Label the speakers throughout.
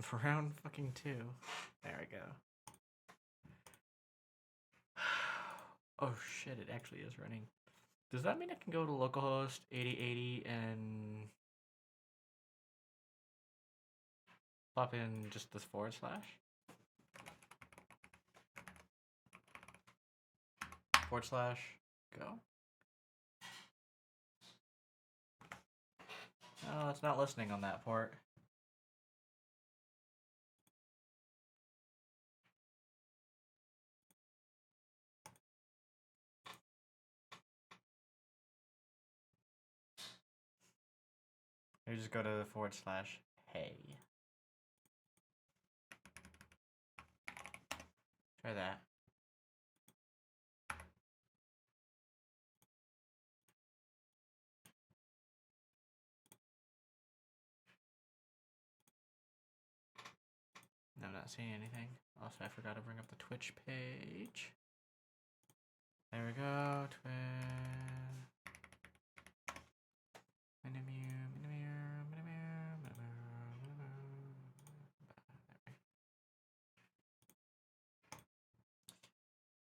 Speaker 1: For round fucking 2. There we go. Oh shit, it actually is running. Does that mean I can go to localhost 8080 and pop in just this /? / go. Oh, it's not listening on that port. You just go to / hey. Try that. No, I'm not seeing anything. Also, I forgot to bring up the Twitch page. There we go.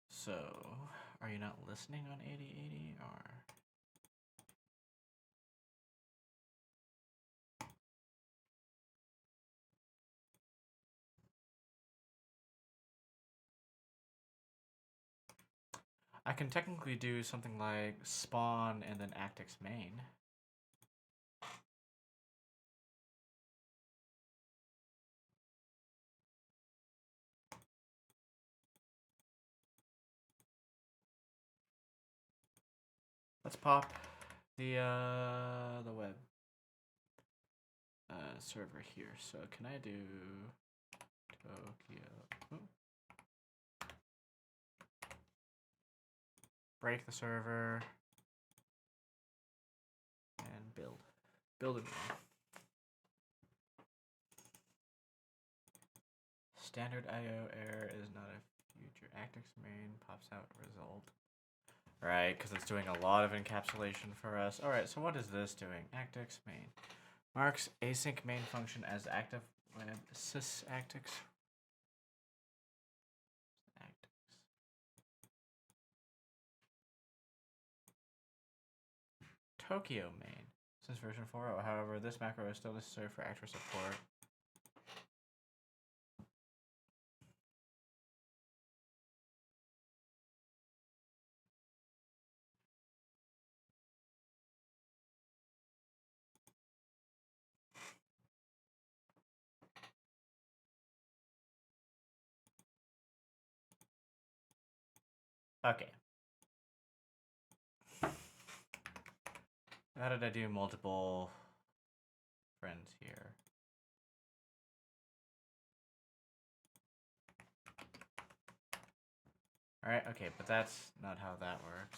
Speaker 1: So, are you not listening on 8080 or? I can technically do something like spawn and then ActX main. Let's pop the web server here. So can I do Tokyo? Ooh. Break the server and build a new one. Standard IO error is not a future. ActX main pops out result. Right, because it's doing a lot of encapsulation for us. All right, so what is this doing? ActX main marks async main function as active web sys ActX. Tokyo main since version 4.0. However, this macro is still necessary for actor support. Okay. How did I do multiple friends here? Alright, okay, but that's not how that works.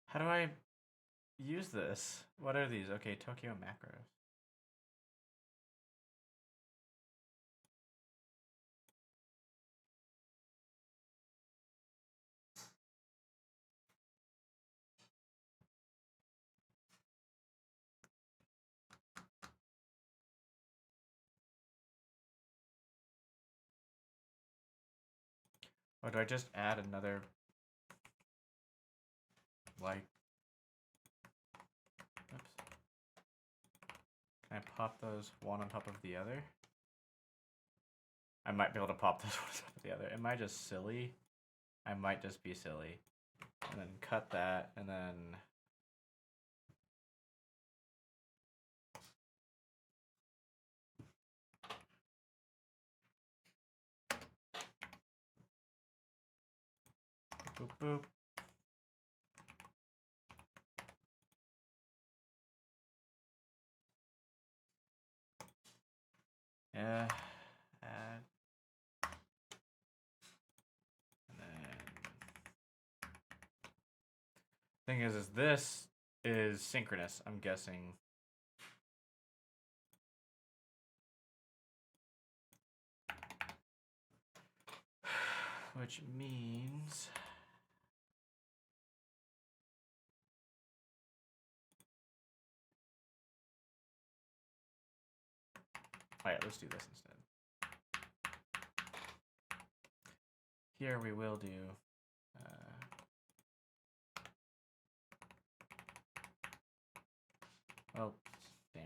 Speaker 1: How do I use this? What are these? Okay, Tokyo macros. Or do I just add another, like, oops. Can I pop those one on top of the other? I might be able to pop those one on top of the other. Am I just silly? I might just be silly. And then cut that, and then... boop, boop. Yeah, add. And then... Thing is this is synchronous, I'm guessing. Which means... Alright, let's do this instead. Here we will do oh, damn.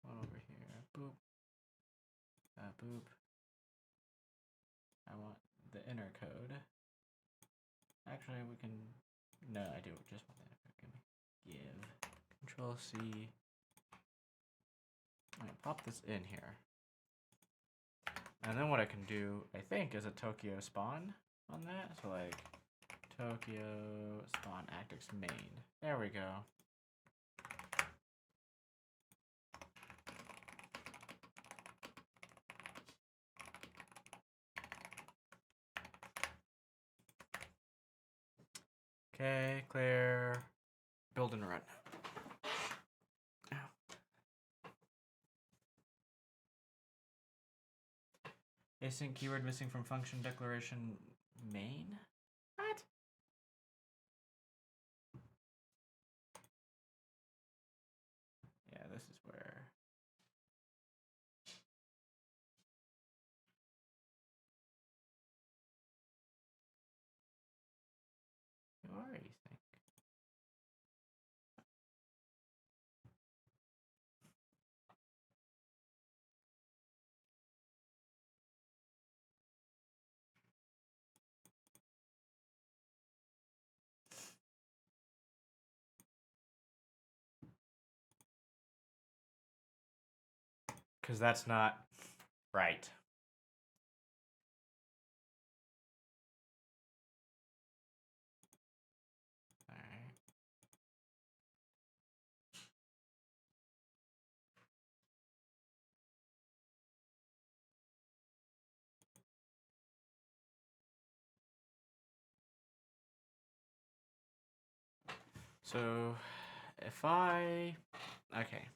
Speaker 1: One over here. Boop. Boop. I want the inner code. Actually, we can. No, I do just want the inner code. Give. Control C. Alright, pop this in here. And then what I can do, I think, is a Tokyo spawn on that. So like Tokyo spawn ActX main. There we go. Okay, clear. Build and run. Async keyword missing from function declaration main? What? Yeah, this is where. Who are you think? Because that's not right. Alright. So if I. Okay.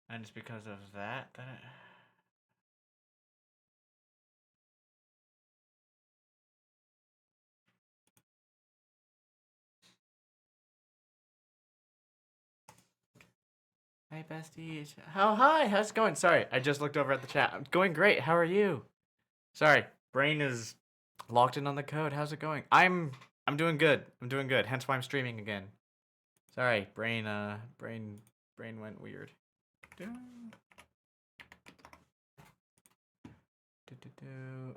Speaker 1: And it's because of that that it. Hey, besties. Oh, hi. How's it going? Sorry, I just looked over at the chat. I'm going great. How are you? Sorry, brain is locked in on the code. How's it going? I'm doing good. I'm doing good. Hence why I'm streaming again. Sorry, brain went weird.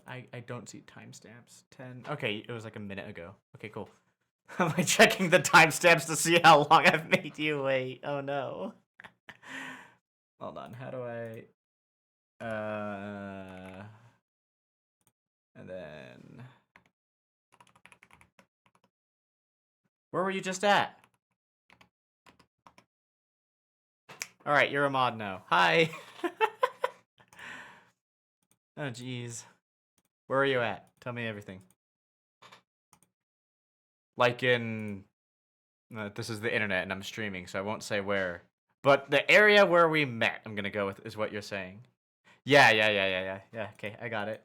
Speaker 1: I don't see timestamps. 10. Okay, it was like a minute ago. Okay, cool. Am I checking the timestamps to see how long I've made you wait? Oh no. Hold on. How do I? And then. Where were you just at? All right, you're a mod now. Hi. Oh jeez. Where are you at? Tell me everything. Like in. This is the internet and I'm streaming, so I won't say where. But the area where we met, I'm gonna go with, is what you're saying. Yeah. Okay, I got it.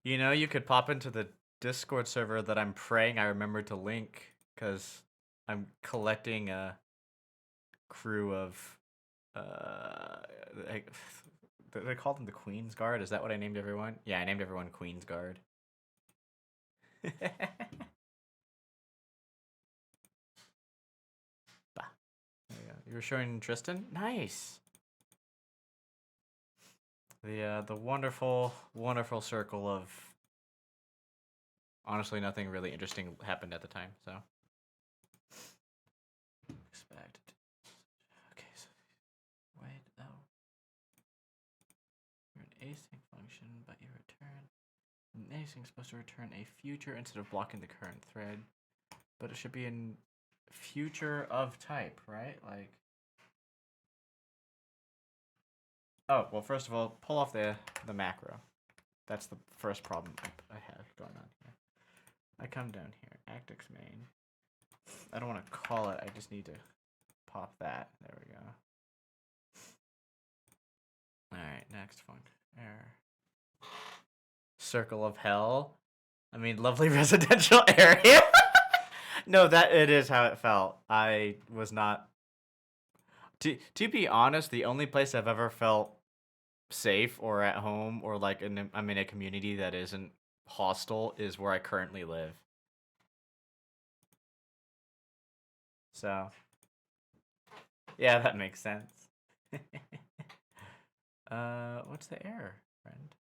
Speaker 1: You know, you could pop into the Discord server that I'm praying I remember to link, because I'm collecting a crew of, they called them the Queen's Guard. Is that what I named everyone? Yeah, I named everyone Queen's Guard. There you go. You were showing Tristan? Nice. The wonderful, wonderful circle of. Honestly, nothing really interesting happened at the time, so. Expect. Okay, so wait, oh. You're an async function, but you return. Anything's supposed to return a future instead of blocking the current thread. But it should be in future of type, right? Like, oh, well, first of all, pull off the macro. That's the first problem I have going on here. I come down here, ActX main. I don't want to call it, I just need to pop that. There we go. Alright, next func. Error. Circle of hell. I mean, lovely residential area. No, that it is how it felt. I was not. To be honest, the only place I've ever felt safe or at home or like I'm in a community that isn't hostile is where I currently live. So, yeah, that makes sense. What's the error, friend?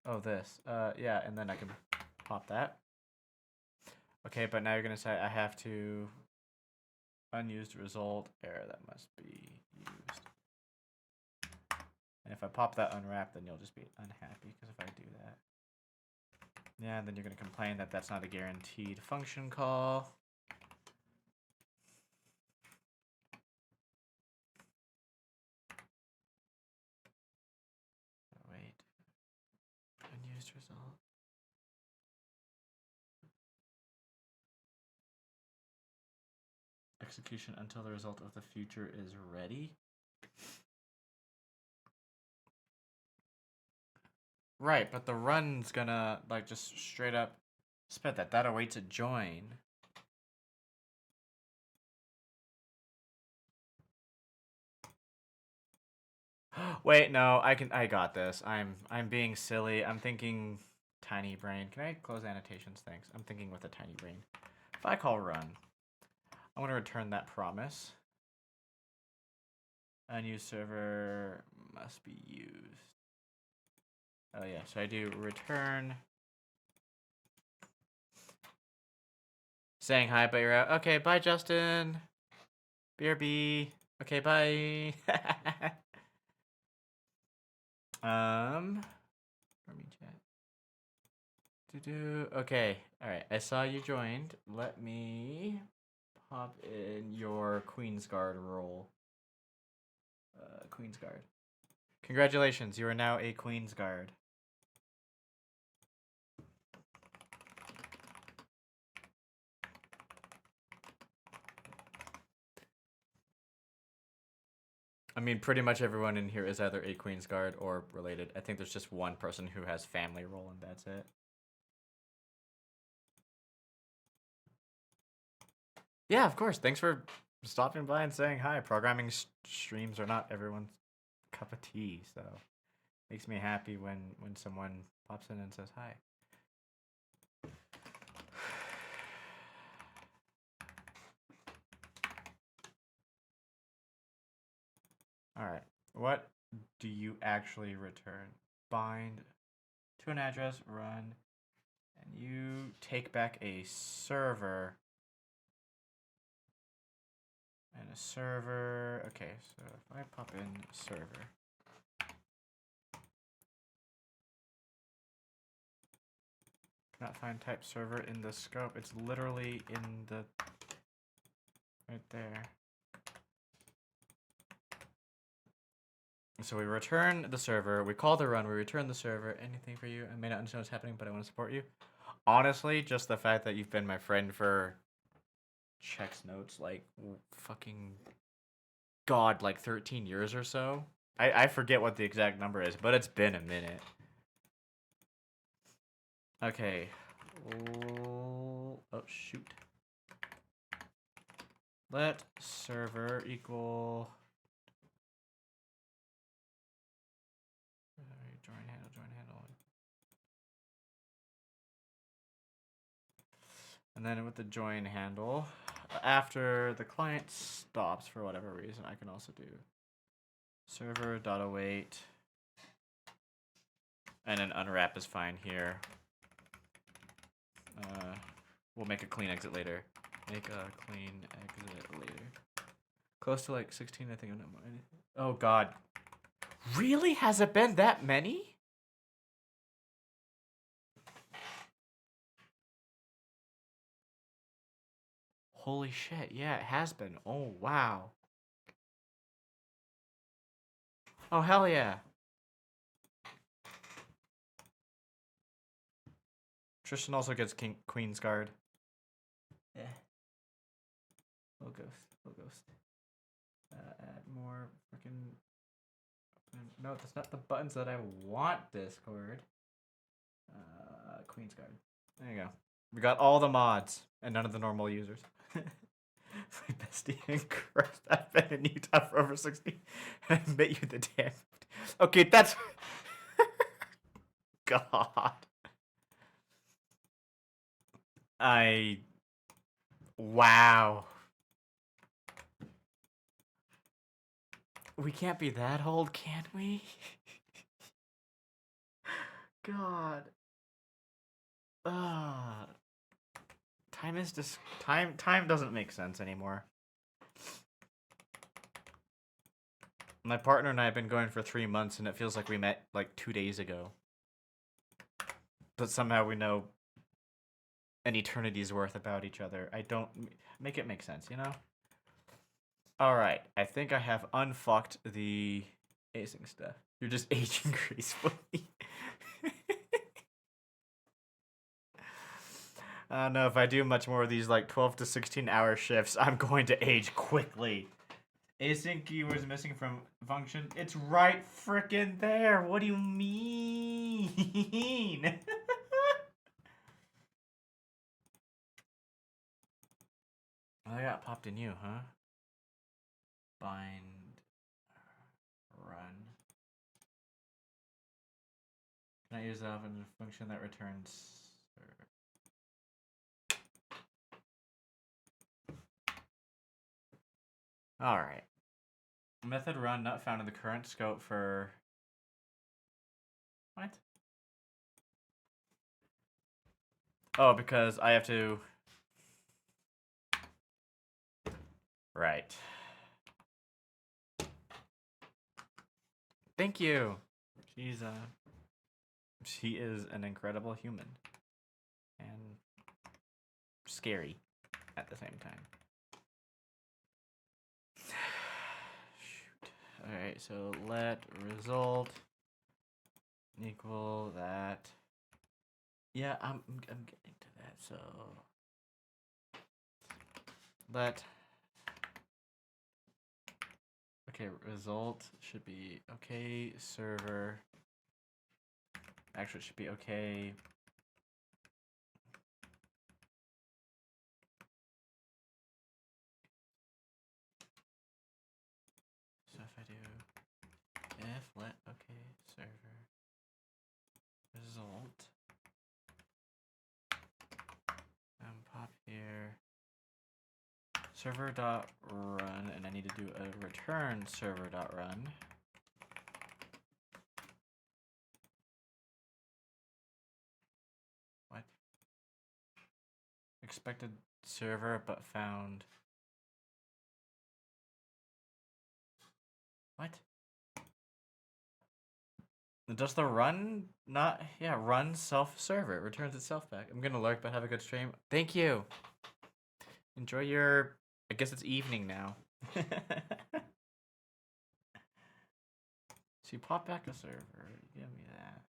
Speaker 1: Oh, this. Yeah, and then I can pop that. Okay, but now you're gonna say I have to unused result error that must be used. And if I pop that unwrap, then you'll just be unhappy because if I do that, yeah, then you're gonna complain that that's not a guaranteed function call. Wait, unused result. Execution until the result of the future is ready. Right, but the run's gonna like just straight up spit that. That awaits a join. Wait, no, I got this. I'm being silly. I'm thinking tiny brain. Can I close annotations? Thanks. I'm thinking with a tiny brain. If I call run, I'm gonna return that promise. Unused server must be used. Oh yeah, so I do return saying hi, but you're out. Okay, bye, Justin. BRB. Okay, bye. Let me chat. Okay, all right. I saw you joined. Let me pop in your Queen's Guard role. Queen's Guard. Congratulations, you are now a Queen's Guard. I mean, pretty much everyone in here is either a Queen's Guard or related. I think there's just one person who has family role, and that's it. Yeah, of course. Thanks for stopping by and saying hi. Programming streams are not everyone's cup of tea, so makes me happy when someone pops in and says hi. All right. What do you actually return? Bind to an address, run, and you take back a server. And a server. Okay, so if I pop in server. Cannot find type server in the scope. It's literally in the right there. So we return the server, we call the run, we return the server. Anything for you? I may not understand what's happening, but I want to support you. Honestly, just the fact that you've been my friend for checks notes like fucking god, like 13 years or so. I forget what the exact number is, but it's been a minute. Okay. Oh shoot. Let server equal join handle. And then with the join handle, after the client stops for whatever reason, I can also do server.await, and an unwrap is fine here. We'll make a clean exit later. Make a clean exit later. Close to like 16, I think. Oh god. Really? Has it been that many? Holy shit, yeah, it has been. Oh, wow. Oh, hell yeah. Tristan also gets Queen's Guard. Yeah. We'll ghost. Add more freaking. No, that's not the buttons that I want, Discord. Queen's Guard. There you go. We got all the mods and none of the normal users. My bestie in Christ. I've been in Utah for over 60 and I met you the damn. Okay, that's. God. Wow. We can't be that old, can we? God. Time is just time doesn't make sense anymore. My partner and I have been going for 3 months and it feels like we met like 2 days ago. But somehow we know an eternity's worth about each other. I don't make it make sense, you know? Alright, I think I have unfucked the acing stuff. You're just aging gracefully. I don't know if I do much more of these like 12 to 16 hour shifts, I'm going to age quickly. Async key was missing from function. It's right frickin' there. What do you mean? I got popped in you, huh? Bind. Run. Can I use that in a function that returns? Alright. Method run not found in the current scope for... What? Oh, because I have to... Right. Thank you. She is an incredible human. And scary at the same time. Shoot. Alright, so let result equal that. Yeah, I'm getting to that, so let okay, result should be okay server. Actually, it should be okay. So if I do if let okay server result pop here server dot run, and I need to do a return server dot run. What? Expected server but found. What? Does the run not? Yeah, run self-server. It returns itself back. I'm gonna lurk, but have a good stream. Thank you. Enjoy your... I guess it's evening now. So you pop back a server. Give me that.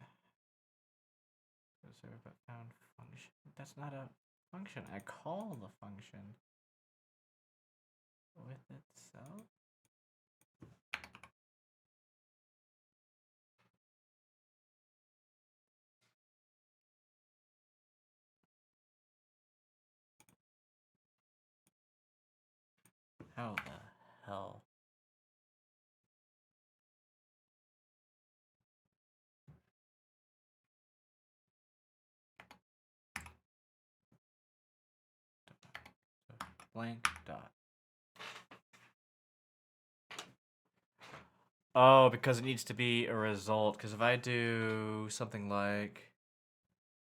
Speaker 1: Server but found function. That's not a function. I call the function with itself. How the hell? Blank dot. Oh, because it needs to be a result. Because if I do something like...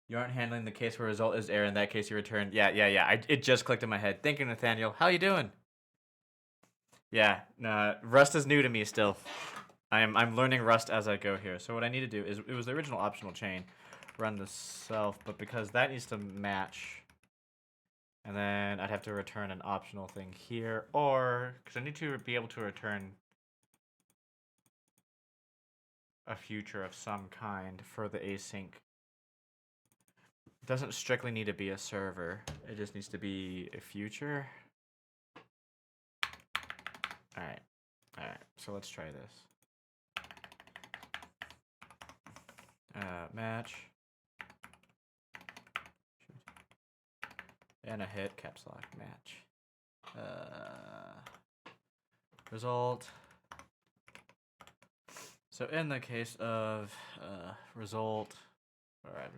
Speaker 1: You aren't handling the case where result is error. In that case, you return... Yeah. It just clicked in my head. Thank you, Nathaniel. How you doing? Yeah, no, Rust is new to me still. I'm learning Rust as I go here. So what I need to do is... It was the original optional chain. Run the self. But because that needs to match... And then I'd have to return an optional thing here, or because I need to be able to return a future of some kind for the async. It doesn't strictly need to be a server. It just needs to be a future. All right. So let's try this. Match. And a hit, caps lock, match. Result. So in the case of result, all right.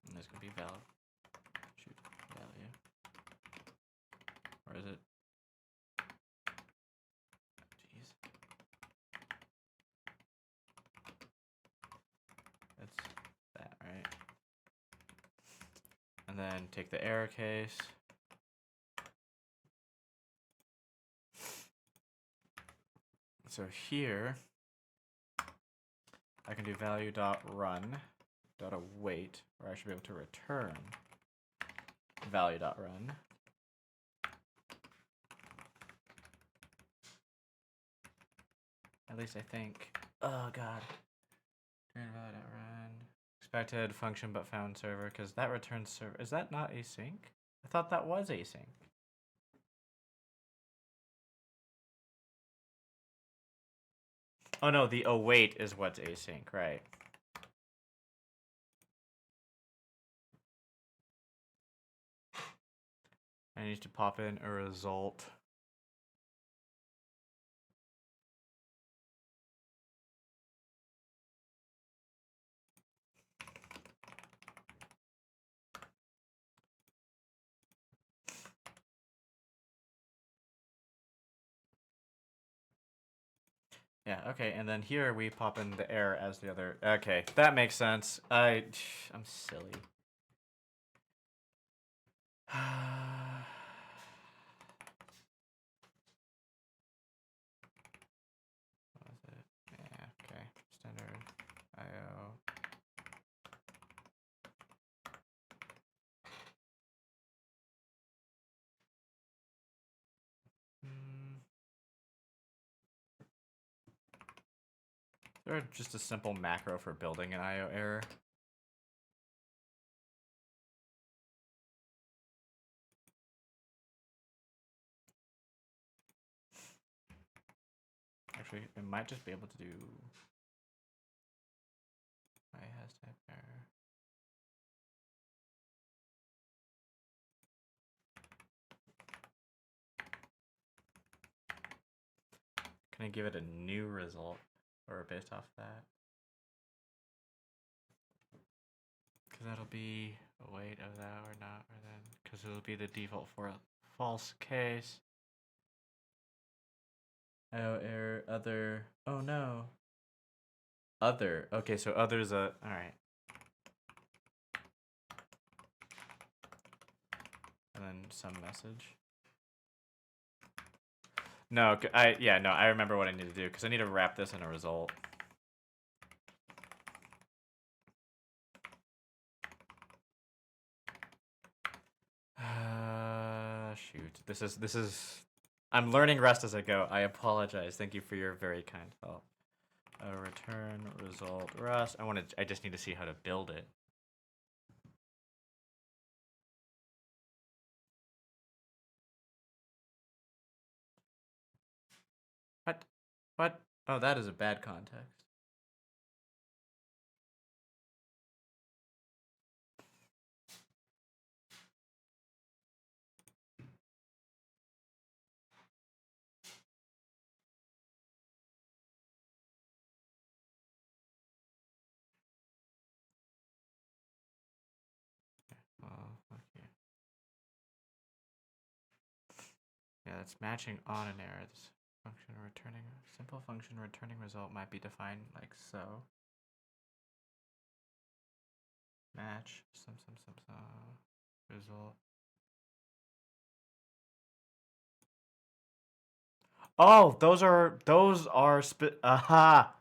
Speaker 1: And this could be valid. Shoot, value. Or is it? Jeez. That's that, right? And then take the error case. So here, I can do value.run .await, or I should be able to return value.run. At least I think. Oh god. Return value.run. Expected function but found server, because that returns server. Is that not async? I thought that was async. Oh no, the await is what's async, right? I need to pop in a result. Yeah, okay, and then here we pop in the error as the other. Okay, that makes sense. I'm silly. What was it? Yeah, okay. Standard IO. Is there just a simple macro for building an IO error? Actually, it might just be able to do has type error. Can I give it a new result or based off that? Because that'll be a wait of that or not, or then because it'll be the default for a false case. Oh, error, other. Oh no. Other. Okay, so other's a. Alright. And then some message. No, I remember what I need to do because I need to wrap this in a result. Shoot. This is. I'm learning Rust as I go. I apologize. Thank you for your very kind thought. Return result Rust. I just need to see how to build it. What? Oh, that is a bad context. Oh, okay. Yeah, that's matching on an error. This function returning simple function returning result might be defined like so. Match some result. Oh, those are aha.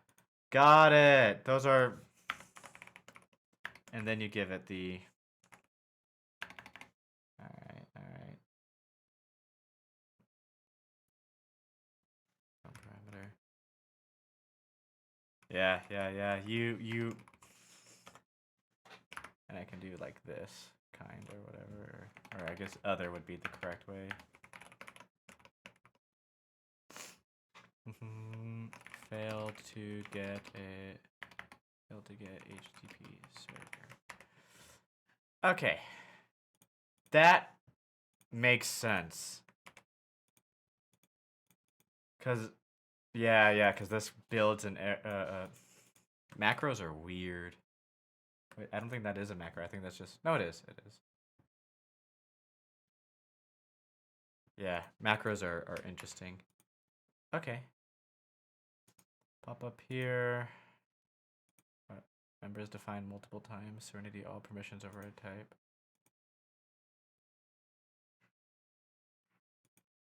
Speaker 1: Got it. Those are And then you give it the... Alright. Parameter. Yeah. You... And I can do like this, kind or whatever. Or I guess other would be the correct way. Failed to get HTTP server. Okay. That makes sense. Cause cause this builds an macros are weird. Wait, I don't think that is a macro. I think that's just no. It is. Yeah, macros are interesting. Okay. Pop up here. Members defined multiple times. Serenity all permissions over a type.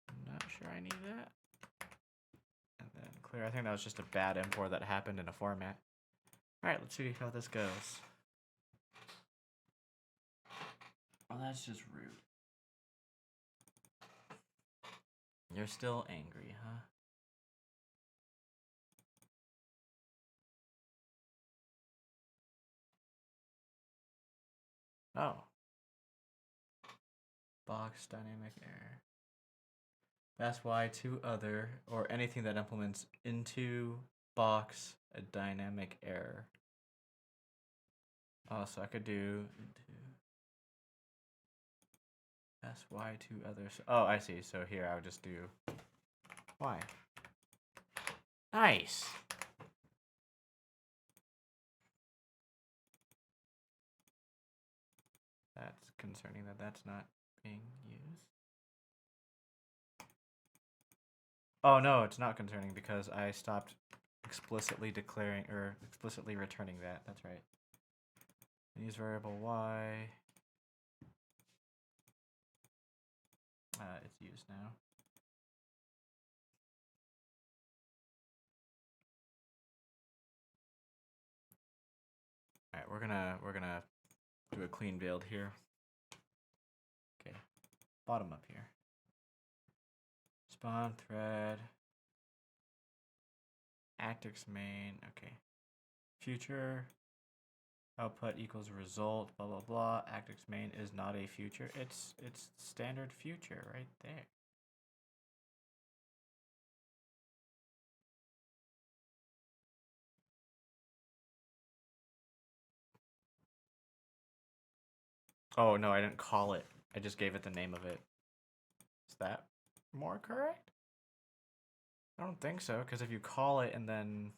Speaker 1: I'm not sure I need that. And then clear. I think that was just a bad import that happened in a format. Alright, let's see how this goes. Oh, that's just rude. You're still angry, huh? Oh. Box dynamic error. That's why to other or anything that implements into box a dynamic error. Oh, so I could do into sy to others. Oh, I see. So here I would just do y. Nice. That's concerning that that's not being used. Oh no, it's not concerning because I stopped explicitly declaring or explicitly returning that. That's right. Use variable y. It's used now. All right, we're gonna do a clean build here. Okay, bottom up here. Spawn thread. Actix main. Okay. Future. Output equals result. Blah blah blah. Actix main is not a future. It's standard future right there. Oh no, I didn't call it. I just gave it the name of it. Is that more correct? I don't think so, because if you call it and then...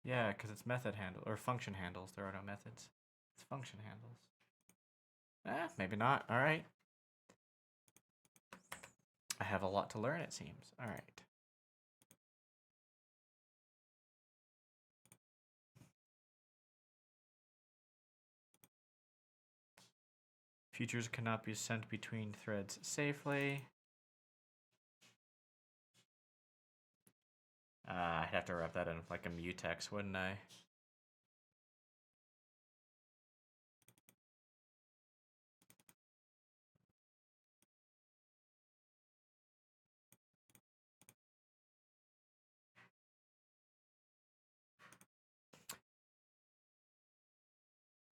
Speaker 1: Yeah, because it's method handle or function handles. There are no methods. It's function handles. Maybe not. All right. I have a lot to learn, it seems. All right. Futures cannot be sent between threads safely. I'd have to wrap that in like a mutex, wouldn't I?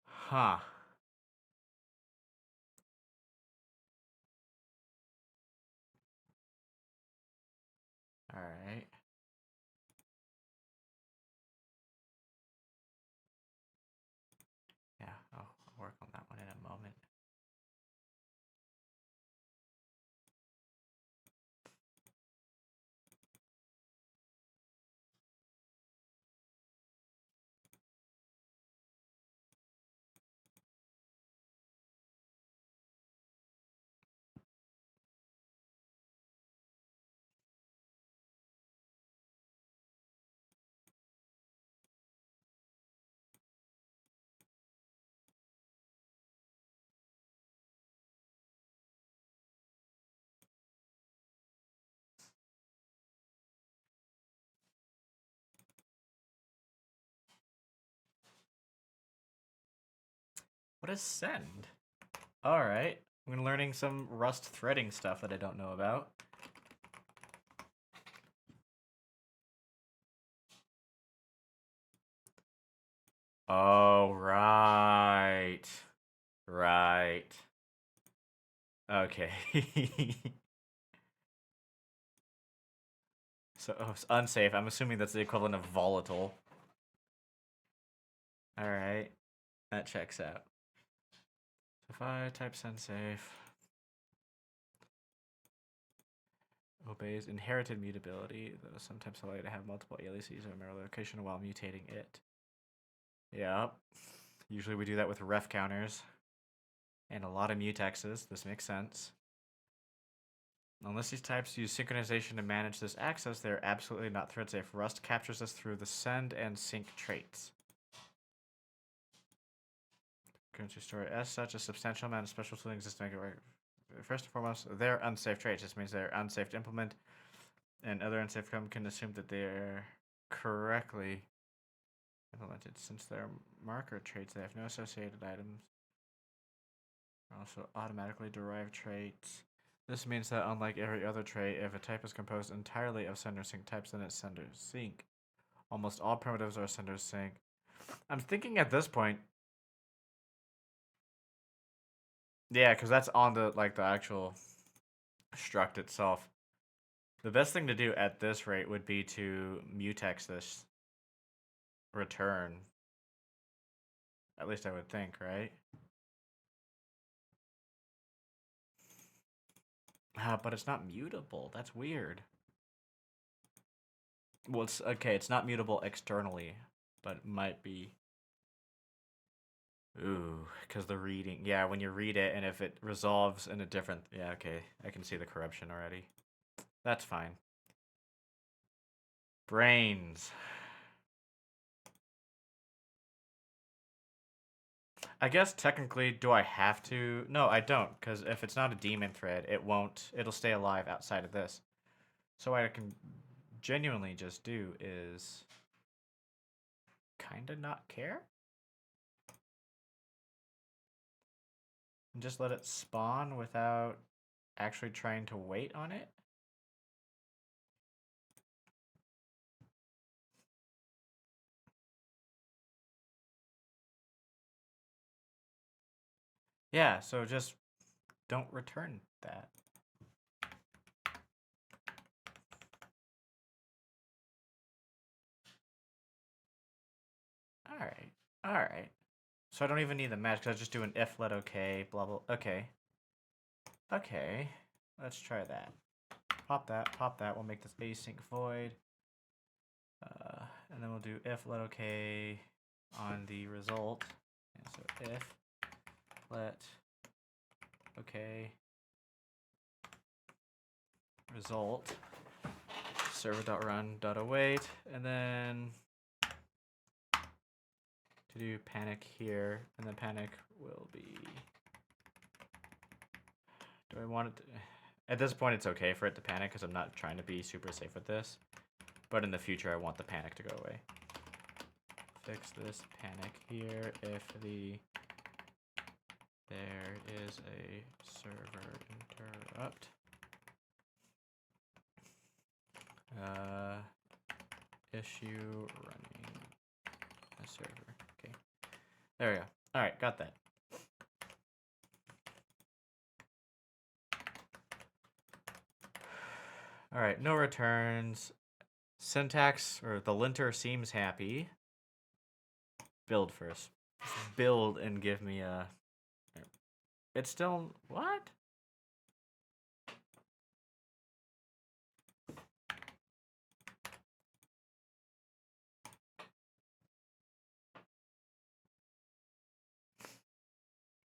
Speaker 1: Huh. All right. Yeah, I'll work on that one in a moment. What is send? Alright. I'm learning some Rust threading stuff that I don't know about. Oh, right. Right. Okay. So, oh, it's unsafe. I'm assuming that's the equivalent of volatile. Alright. That checks out. So if I type send safe, obeys inherited mutability, though sometimes allow you to have multiple aliases of a mirror location while mutating it. Yep. Usually we do that with ref counters. And a lot of mutexes. This makes sense. Unless these types use synchronization to manage this access, they're absolutely not thread safe. Rust captures this through the send and sync traits. Currency story. As such, a substantial amount of special tooling exists to make it work. First and foremost, they're unsafe traits. This means they're unsafe to implement, and other unsafe code can assume that they're correctly implemented. Since they're marker traits, they have no associated items. Also, automatically derived traits. This means that unlike every other trait, if a type is composed entirely of sender sync types, then it's sender sync. Almost all primitives are sender sync. I'm thinking at this point, yeah, because that's on the the actual struct itself. The best thing to do at this rate would be to mutex this return. At least I would think, right? But it's not mutable. That's weird. Well, it's okay. It's not mutable externally, but it might be. Ooh, because the reading. Yeah, when you read it, and if it resolves in a different. Yeah, okay. I can see the corruption already. That's fine. Brains. I guess technically, do I have to? No, I don't, because if it's not a demon thread, it won't. It'll stay alive outside of this. So what I can genuinely just do is kind of not care. And just let it spawn without actually trying to wait on it. Yeah, so just don't return that. Alright, alright. So I don't even need the match, because I just do an if let okay, blah blah. Okay. Okay. Let's try that. Pop that. We'll make this async void. And then we'll do if let okay on the result. And so if let okay result server.run.await, and then to do panic here, and then panic will be. Do I want it to, at this point it's okay for it to panic because I'm not trying to be super safe with this, but in the future I want the panic to go away. Fix this panic here if there is a server interrupt. Issue running a server. Okay. There we go. Alright, got that. Alright, no returns. Syntax, or the linter seems happy. Build first. Build and give me a... It's still... What?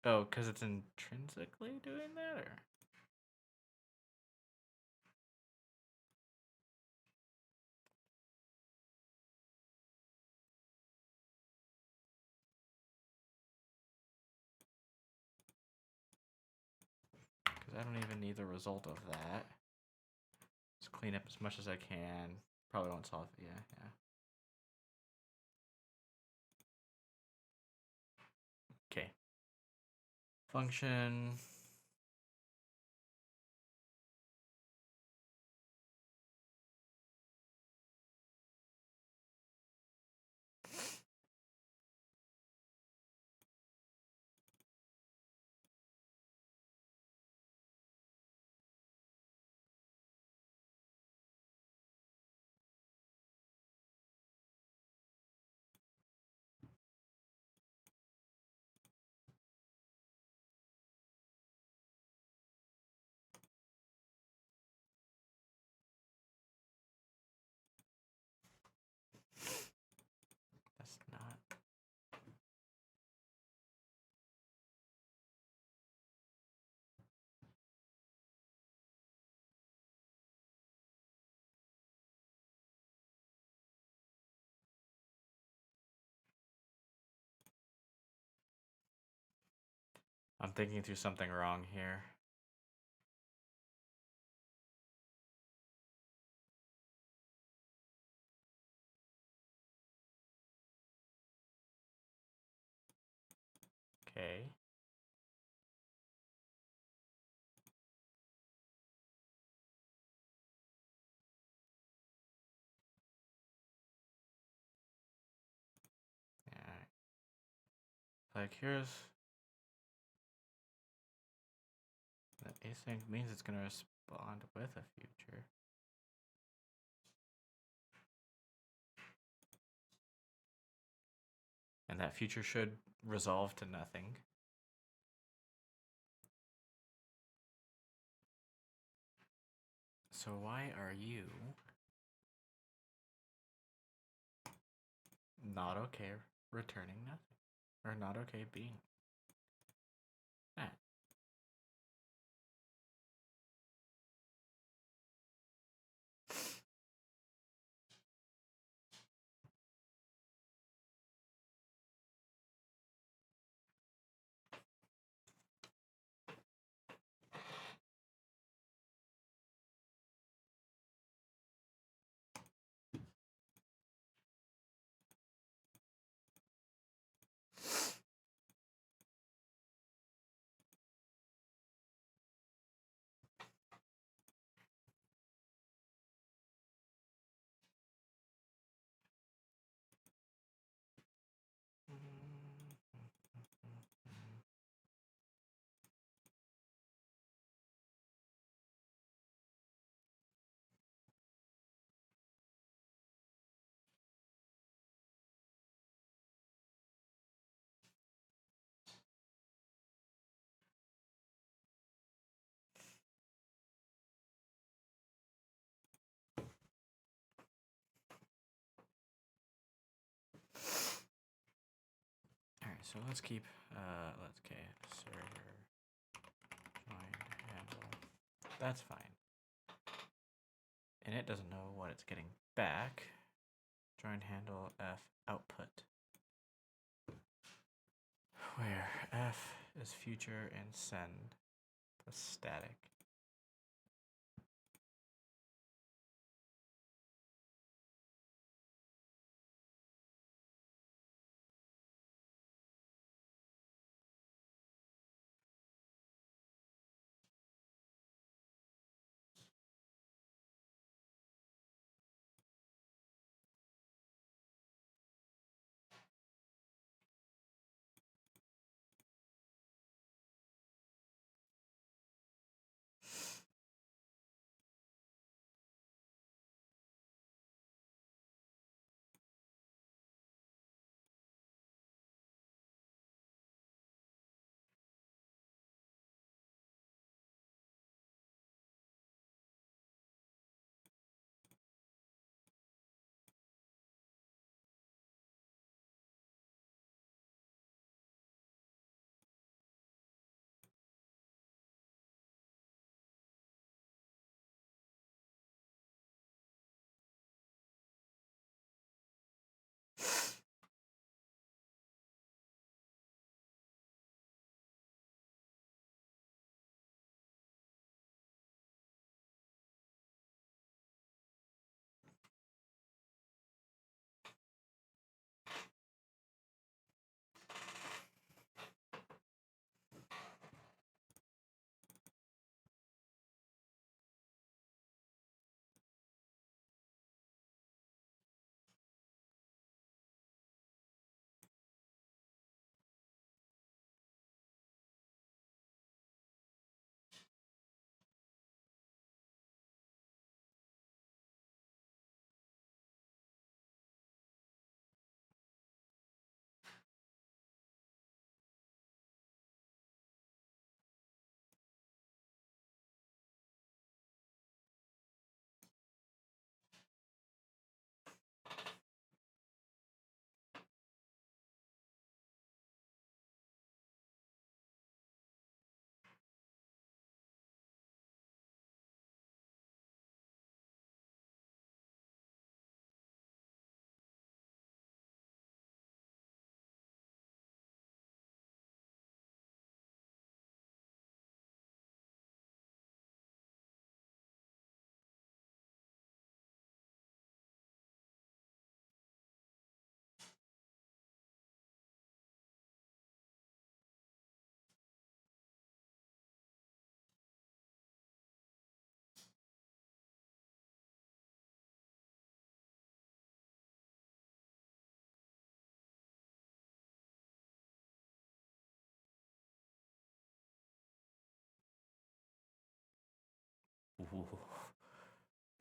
Speaker 1: Oh, because it's intrinsically doing that, or? Because I don't even need the result of that. Let's clean up as much as I can. Probably won't solve it. Yeah. Okay. function. That's not. I'm thinking through something wrong here. Okay. Yeah. Like here's the async means it's gonna respond with a future. And that future should resolve to nothing. So why are you not okay returning nothing? Or not okay being that? Alright, so let's keep server join handle. That's fine. And it doesn't know what it's getting back. Join handle f output. Where f is future and send the static.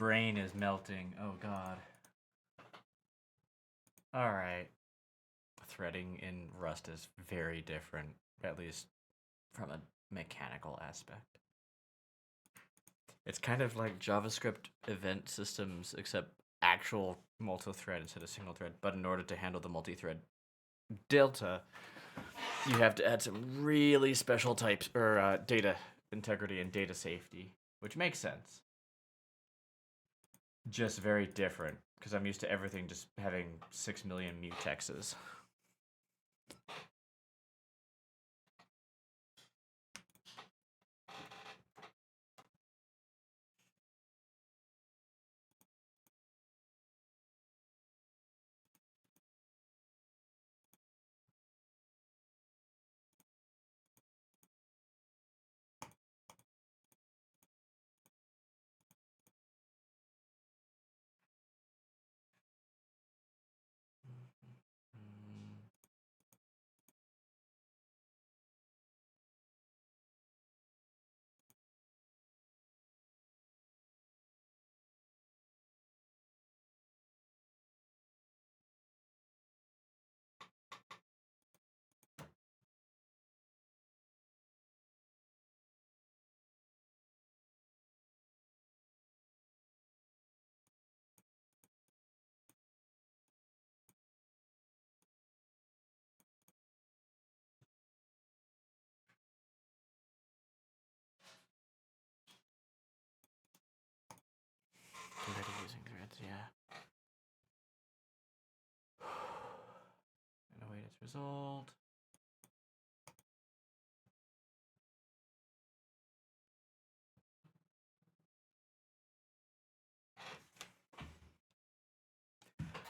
Speaker 1: brain is melting. Oh god. Alright. Threading in Rust is very different, at least from a mechanical aspect. It's kind of like JavaScript event systems, except actual multi-thread instead of single thread. But in order to handle the multi-thread delta, you have to add some really special types or data integrity and data safety, which makes sense. Just very different because I'm used to everything just having 6 million mutexes. Already using threads, yeah. And await its result.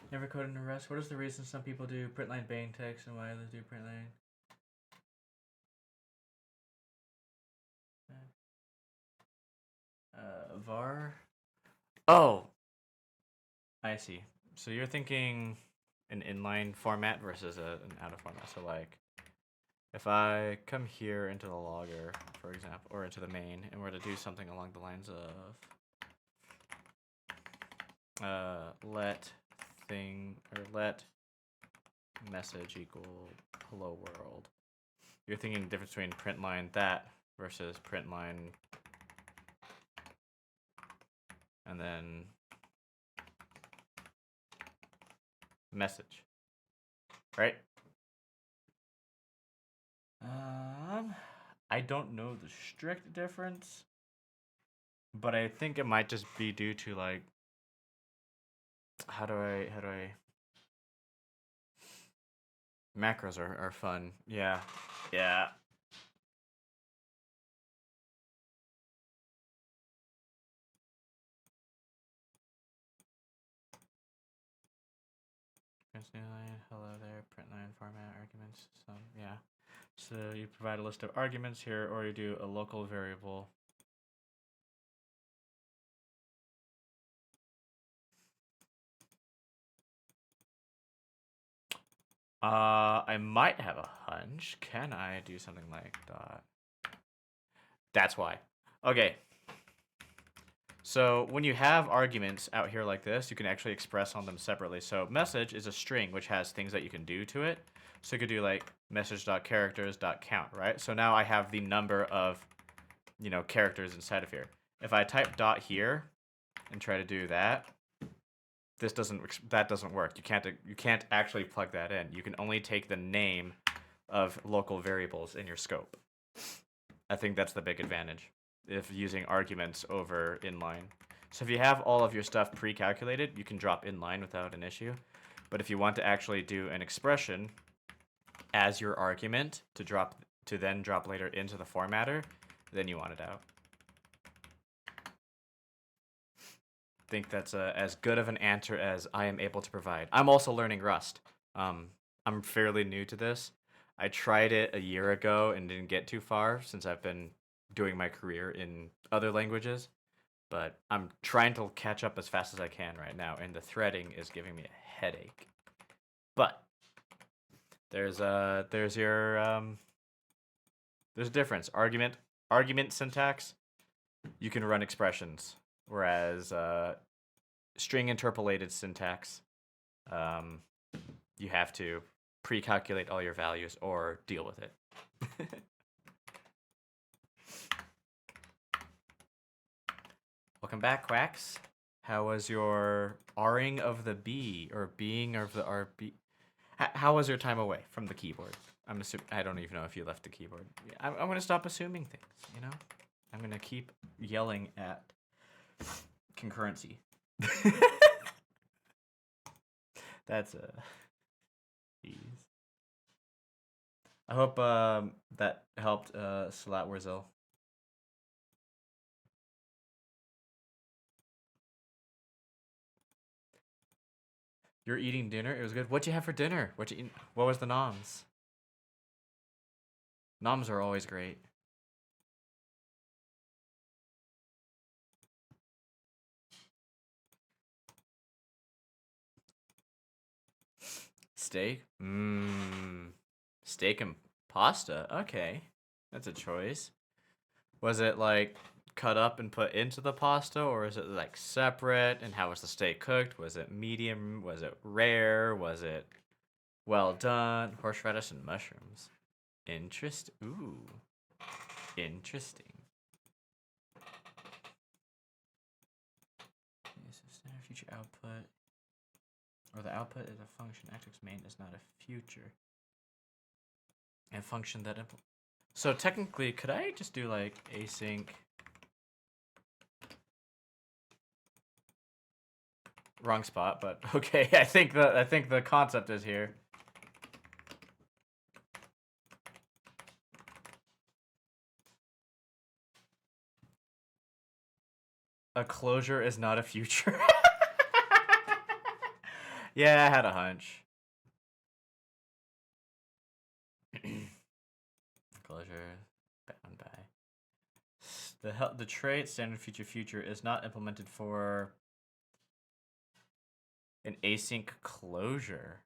Speaker 1: Never coded in Rust. What is the reason some people do printline bang text and why others do printline? Var. Oh, I see. So you're thinking an inline format versus an out of format. So like, if I come here into the logger, for example, or into the main, and we're to do something along the lines of let message equal hello world. You're thinking the difference between printline that versus printline and then message, right? I don't know the strict difference, but I think it might just be due to like, how do I macros are fun. Yeah. Yeah. Hello there, printline format arguments. Yeah. So you provide a list of arguments here, or you do a local variable. I might have a hunch. Can I do something like that? That's why. Okay. So when you have arguments out here like this, you can actually express on them separately. So message is a string which has things that you can do to it. So you could do like message.characters.count, right? So now I have the number of, characters inside of here. If I type dot here and try to do that, that doesn't work. You can't actually plug that in. You can only take the name of local variables in your scope. I think that's the big advantage if using arguments over inline. So if you have all of your stuff pre-calculated, you can drop inline without an issue. But if you want to actually do an expression as your argument to then drop later into the formatter, then you want it out. I think that's as good of an answer as I am able to provide. I'm also learning Rust. I'm fairly new to this. I tried it a year ago and didn't get too far since I've been doing my career in other languages. But I'm trying to catch up as fast as I can right now, and the threading is giving me a headache. But there's a difference. Argument syntax, you can run expressions Whereas string interpolated syntax, you have to pre-calculate all your values or deal with it. Welcome back, Quacks. How was your R-ing of the B or being of the RB? How was your time away from the keyboard? I'm assuming I don't even know if you left the keyboard. I'm gonna stop assuming things. You know, I'm gonna keep yelling at concurrency. That's a ease. I hope that helped Salat Wurzel. You're eating dinner? It was good. What'd you have for dinner? What was the noms? Noms are always great. Steak? Steak and pasta? Okay. That's a choice. Was it like cut up and put into the pasta, or is it like separate? And how was the steak cooked? Was it medium? Was it rare? Was it well done? Horseradish and mushrooms. Ooh. Interesting. Okay, so standard future output. Or the output is a function. Active main is not a future. A function that so technically, could I just do like async wrong spot, but okay, I think the concept is here. A closure is not a future. Yeah, I had a hunch. Closure bound by the trait standard future is not implemented for an async closure.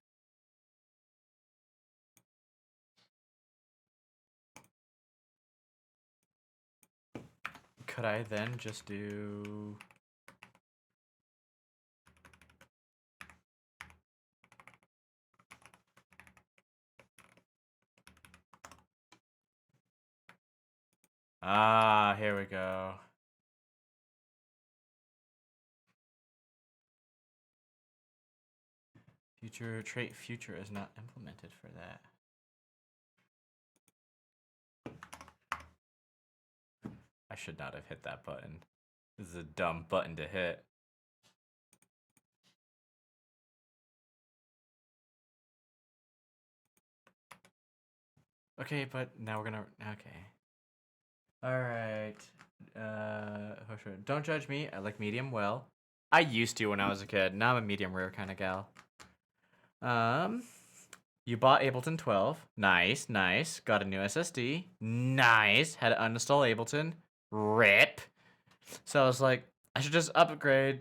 Speaker 1: Could I then just do here we go. Trait future is not implemented for that. I should not have hit that button. This is a dumb button to hit. Okay, but now we're gonna okay. Alright. Don't judge me. I like medium well. I used to when I was a kid. Now I'm a medium rare kind of gal. You bought Ableton 12. Nice, nice. Got a new SSD. Nice. Had to uninstall Ableton. RIP. So I was like, I should just upgrade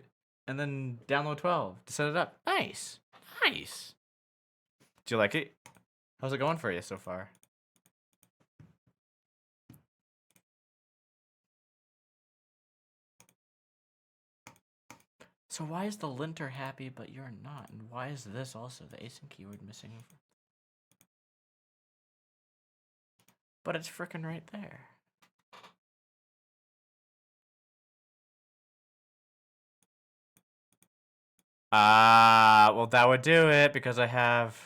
Speaker 1: and then download 12 to set it up. Nice. Nice. Do you like it? How's it going for you so far? So why is the linter happy but you're not? And why is this also the async keyword missing? But it's freaking right there. Well that would do it because I have...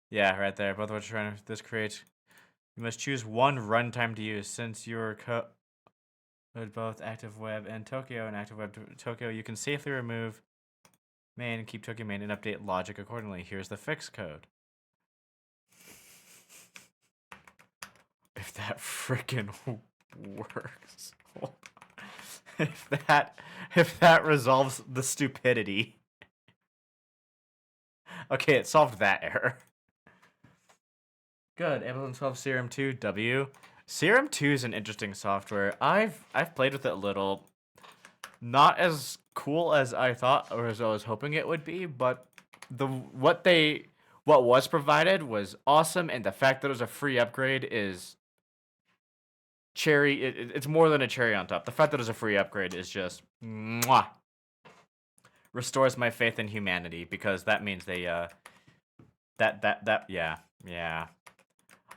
Speaker 1: Yeah, right there. Both of which trying to... This creates... You must choose one runtime to use since your code both Active Web and Tokyo and Active Web Tokyo. You can safely remove main and keep Tokyo main and update logic accordingly. Here's the fix code. If that freaking works. if that resolves the stupidity. Okay, it solved that error. Good. Ableton 12 Serum 2 W. Serum 2 is an interesting software. I've played with it a little. Not as cool as I thought or as I was hoping it would be, but what was provided was awesome, and the fact that it was a free upgrade is it's more than a cherry on top. The fact that it's a free upgrade is just mwah. Restores my faith in humanity, because that means they yeah.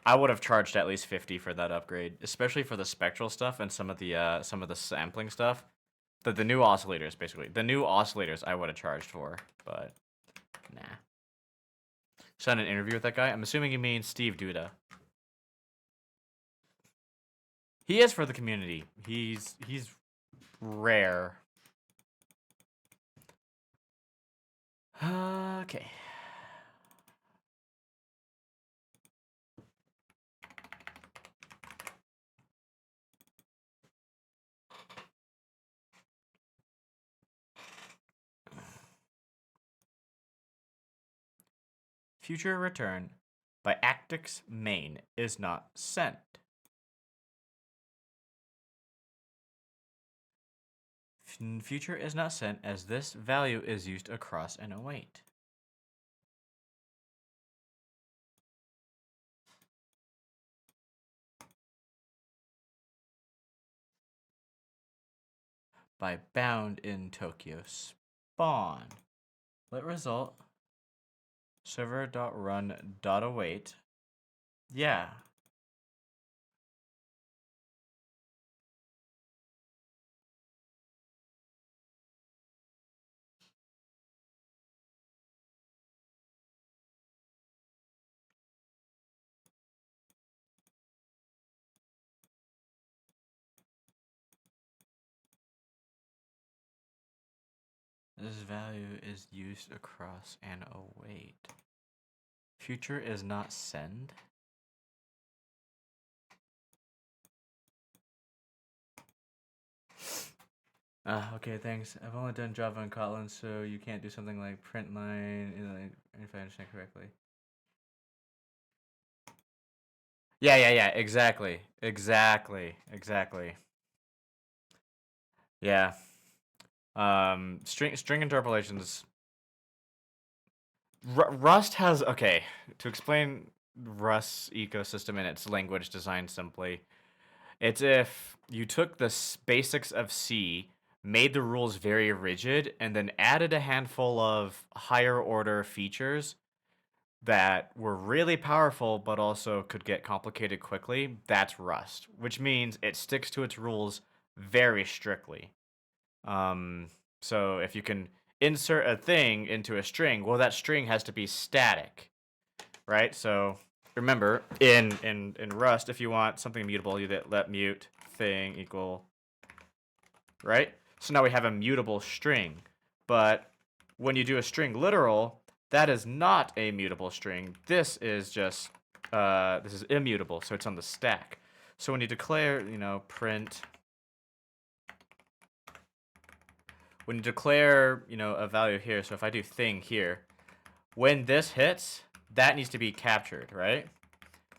Speaker 1: I would have charged at least 50 for that upgrade, especially for the spectral stuff and some of the sampling stuff. The new oscillators, basically. The new oscillators I would have charged for, but nah. Done an interview with that guy. I'm assuming you mean Steve Duda. He is for the community. He's rare. Okay. Future return by Actix main is not sent. Future is not sent as this value is used across N08. By bound in Tokyo spawn. Let result server.run.await. Yeah. This value is used across and await. Future is not send. Okay, thanks. I've only done Java and Kotlin, so you can't do something like print line, if I understand correctly. Yeah, exactly. Yeah. String interpolations. Rust has, okay, to explain Rust's ecosystem and its language design simply, it's if you took the basics of C, made the rules very rigid, and then added a handful of higher order features that were really powerful but also could get complicated quickly. That's Rust, which means it sticks to its rules very strictly. So if you can insert a thing into a string, well, that string has to be static, right? So remember, in Rust, if you want something mutable, you let mute thing equal, right? So now we have a mutable string. But when you do a string literal, that is not a mutable string. This is just this is immutable, so it's on the stack. So when you declare, print, when you declare, a value here, so if I do thing here, when this hits, that needs to be captured, right?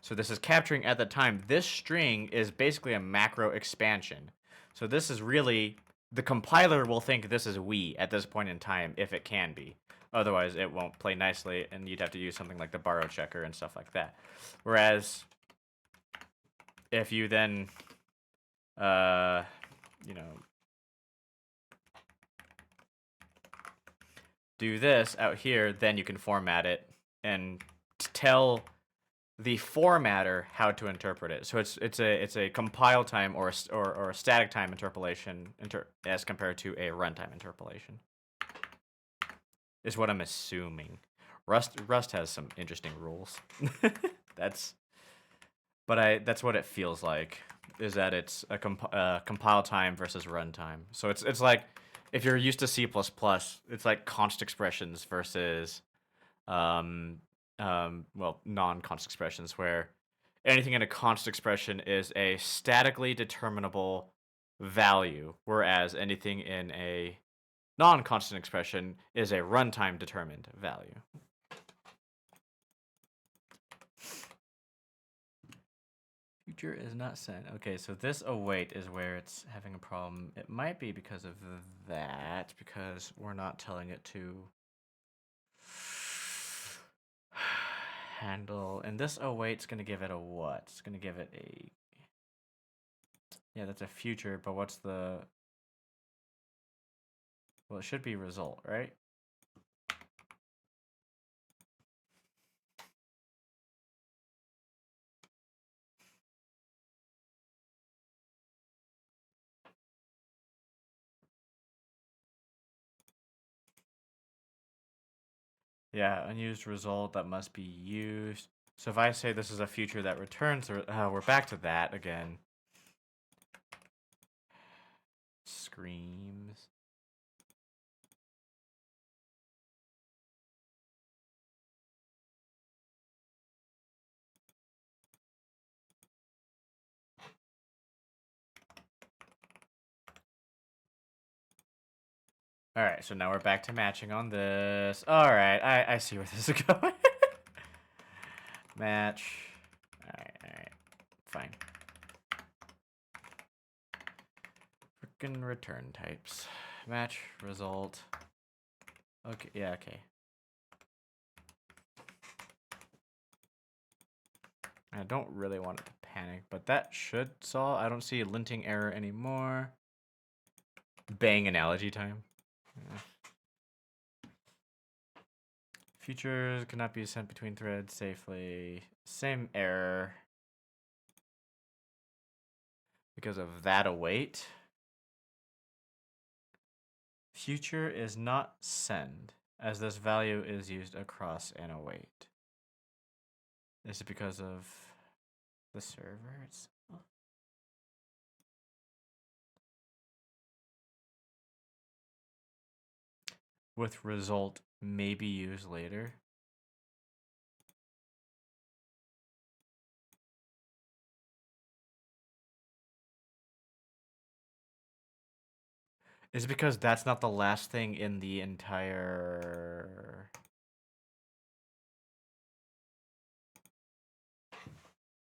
Speaker 1: So this is capturing at the time. This string is basically a macro expansion. So this is really, the compiler will think this is we at this point in time, if it can be. Otherwise, it won't play nicely, and you'd have to use something like the borrow checker and stuff like that. Whereas, if you then, do this out here, then you can format it and tell the formatter how to interpret it. So it's a compile time or a static time interpolation as compared to a runtime interpolation. Is what I'm assuming. Rust has some interesting rules. That's what it feels like. Is that it's a compile time versus runtime. So it's like if you're used to C++, it's like const expressions versus non-const expressions, where anything in a const expression is a statically determinable value, whereas anything in a non-constant expression is a runtime determined value. Future is not sent. Okay, so this await is where it's having a problem. It might be because of that, because we're not telling it to handle. And this await's going to give it a what? It's going to give it a Yeah, that's a future, but what's the... Well, it should be result, right? Yeah, unused result that must be used. So if I say this is a future that returns, we're back to that again. Screams. All right, so now we're back to matching on this. All right, I see where this is going. Match. All right, fine. Frickin' return types. Match, result. Okay, yeah, okay. I don't really want it to panic, but that should solve. I don't see a linting error anymore. Bang analogy time. Yeah. Futures cannot be sent between threads safely. Same error. Because of that await. Future is not send, as this value is used across an await. Is it because of the server itself? With result maybe used later. Is it because that's not the last thing in the entire...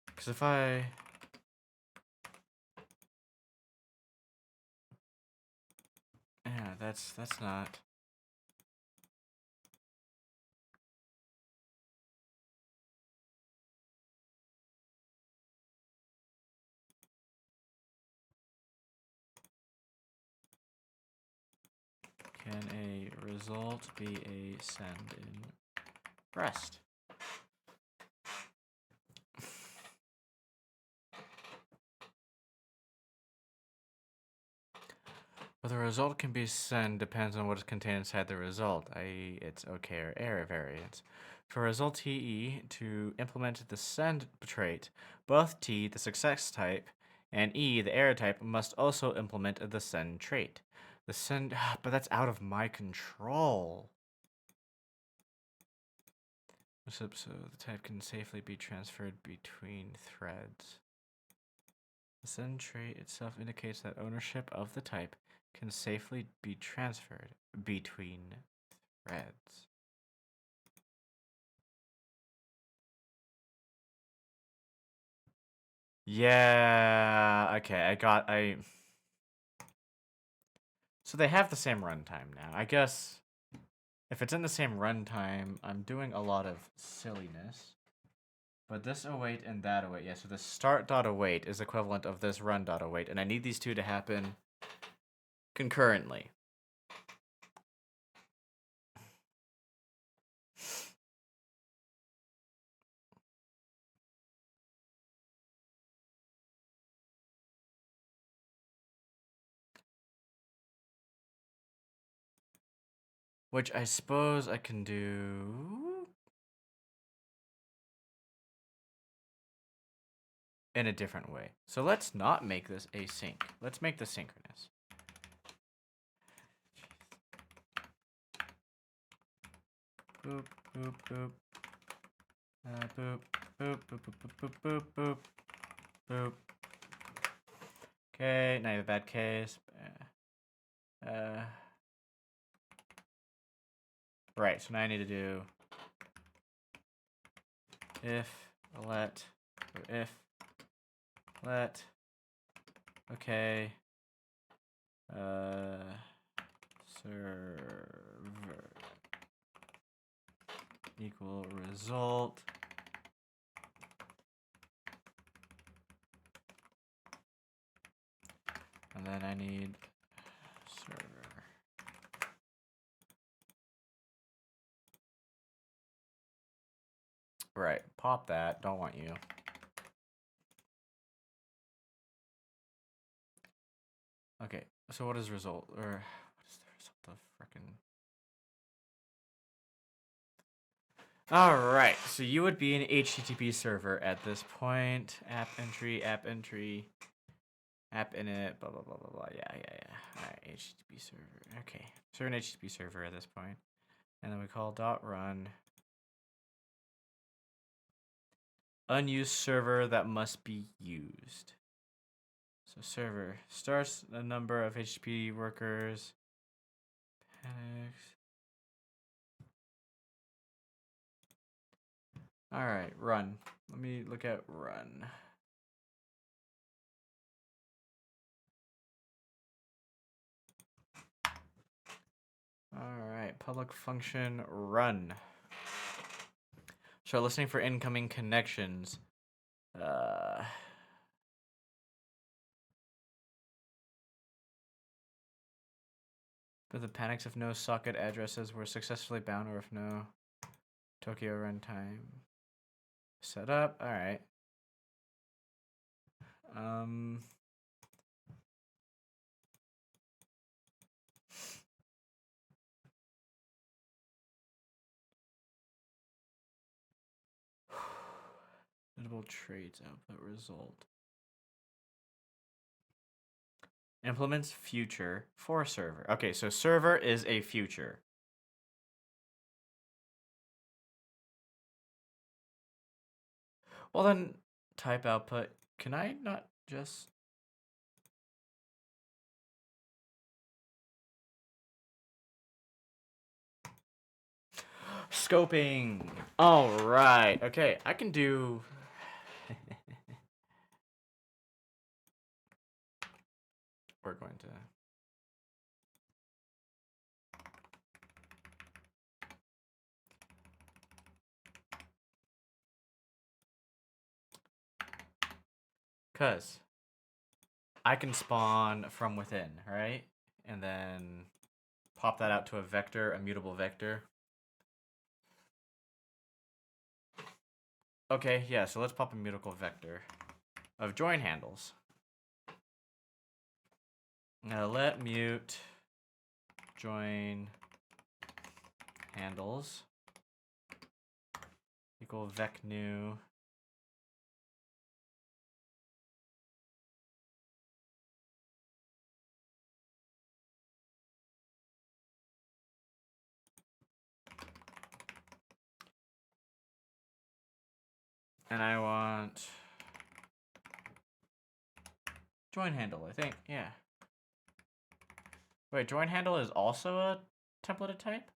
Speaker 1: Because if I... Yeah, that's not... Can a result be a send in rest? Whether a result can be send depends on what is contained inside the result, i.e. its OK or error variance. For result TE to implement the send trait, both T, the success type, and E, the error type, must also implement the send trait. The send, but that's out of my control. So the type can safely be transferred between threads. The send trait itself indicates that ownership of the type can safely be transferred between threads. Yeah, okay, so they have the same runtime now. I guess if it's in the same runtime, I'm doing a lot of silliness. But this await and that await, yeah, so the start.await is equivalent of this run.await, and I need these two to happen concurrently. Which I suppose I can do in a different way. So let's not make this async. Let's make this synchronous. Boop, boop, boop. Boop, boop, boop, boop, boop, boop, boop, boop. Okay, now you have a bad case. Right, so now I need to do if let okay server equal result And then I need server. Right, pop that. Don't want you. Okay, so what is result, or what is the result of frickin'? All right, so you would be an HTTP server at this point. App entry, app entry, app init, blah, blah, blah, blah, blah. Yeah. All right, HTTP server. Okay, so we're an HTTP server at this point. And then we call .run unused server that must be used. So server starts the number of HTTP workers. Panics. All right, run. Let me look at run. All right, public function run. Start listening for incoming connections. But the panics if no socket addresses were successfully bound or if no Tokyo runtime set up. All right. Notable traits output result. Implements future for server. Okay, so server is a future. Well then, type output. Can I not just... Scoping. All right. Okay, I can do... We're going to... Because I can spawn from within, right? And then pop that out to a vector, a mutable vector. Okay, yeah, so let's pop a mutable vector of join handles. Now let mute join handles equal vec new. And I want join handle, I think, yeah. Wait, join handle is also a templated type?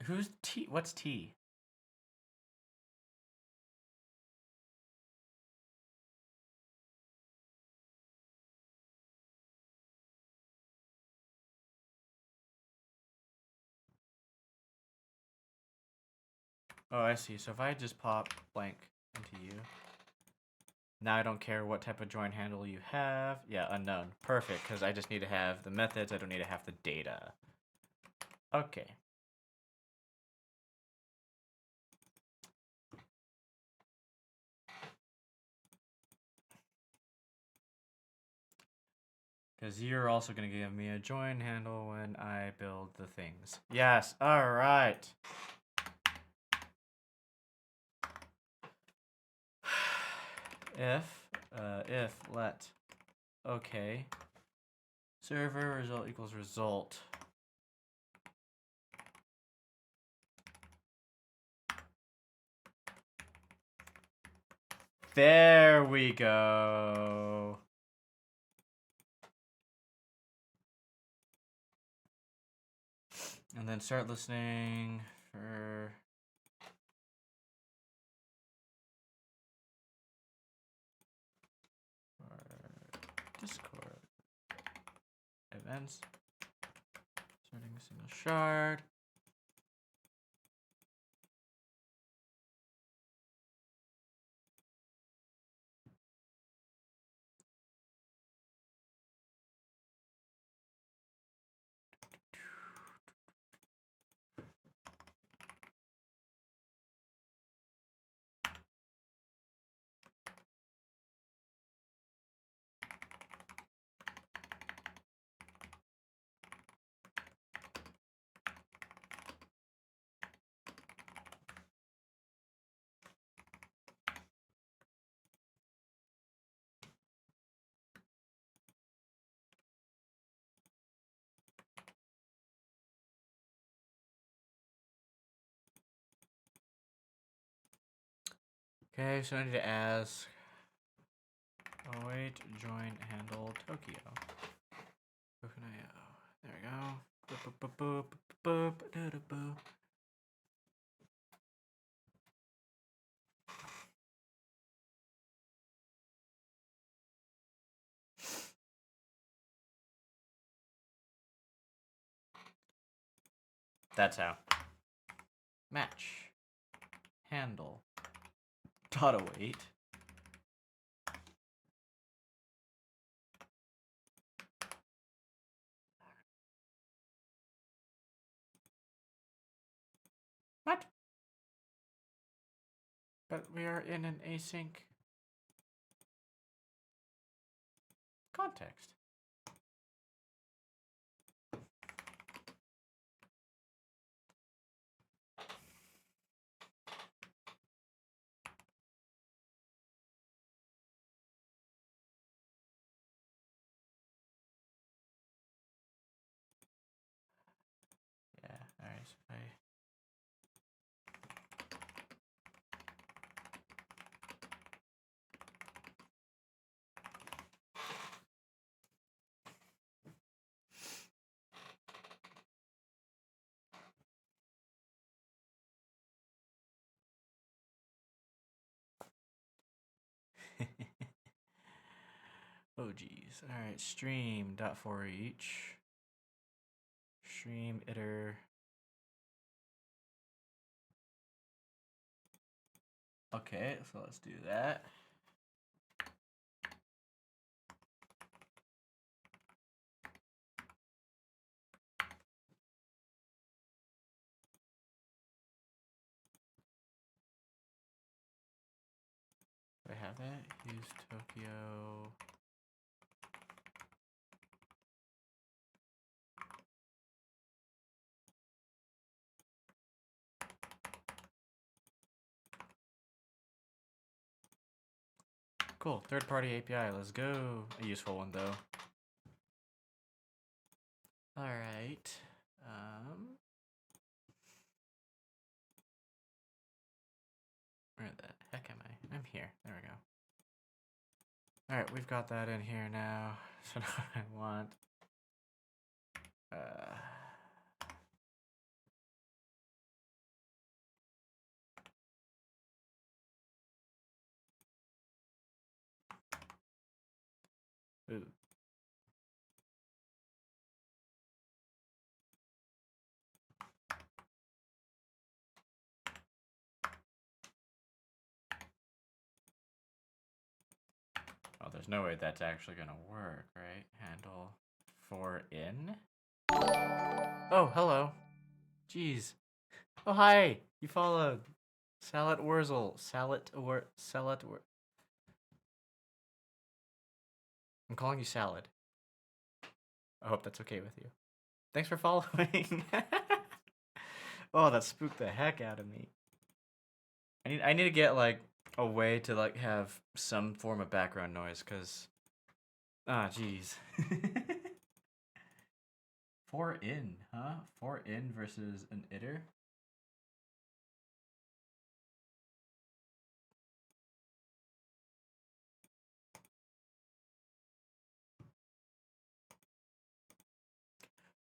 Speaker 1: Who's T? What's T? Oh, I see. So if I just pop blank into you, now I don't care what type of join handle you have. Yeah, unknown. Perfect, because I just need to have the methods. I don't need to have the data. Okay. Because you're also going to give me a join handle when I build the things. Yes, all right. If let okay server result equals result. There we go. And then start listening for Discord events. Starting a single shard. Okay, so I need to ask. Oh wait, join handle Tokyo. There we go. Boop, boop, boop, boop, boop, boop, boop, boop. That's how. Match. Handle. Dot await. What? But we are in an async context. Yeah, alright, so if I... Oh geez. Alright, stream dot for each. Stream iter. Okay, so let's do that. Do I have that? Use Tokyo. Cool, third-party API, let's go. A useful one though. Alright. Where the heck am I? I'm here. There we go. Alright, we've got that in here now. So now I want ooh. Oh, there's no way that's actually gonna work, right? Handle for in. Oh, hello. Jeez. Oh, hi. You followed. Salad Wurzel. Salad. I'm calling you Salad. I hope that's okay with you. Thanks for following. Oh, that spooked the heck out of me. I need to get like a way to like have some form of background noise, cause jeez. For in, huh? For in versus an iter.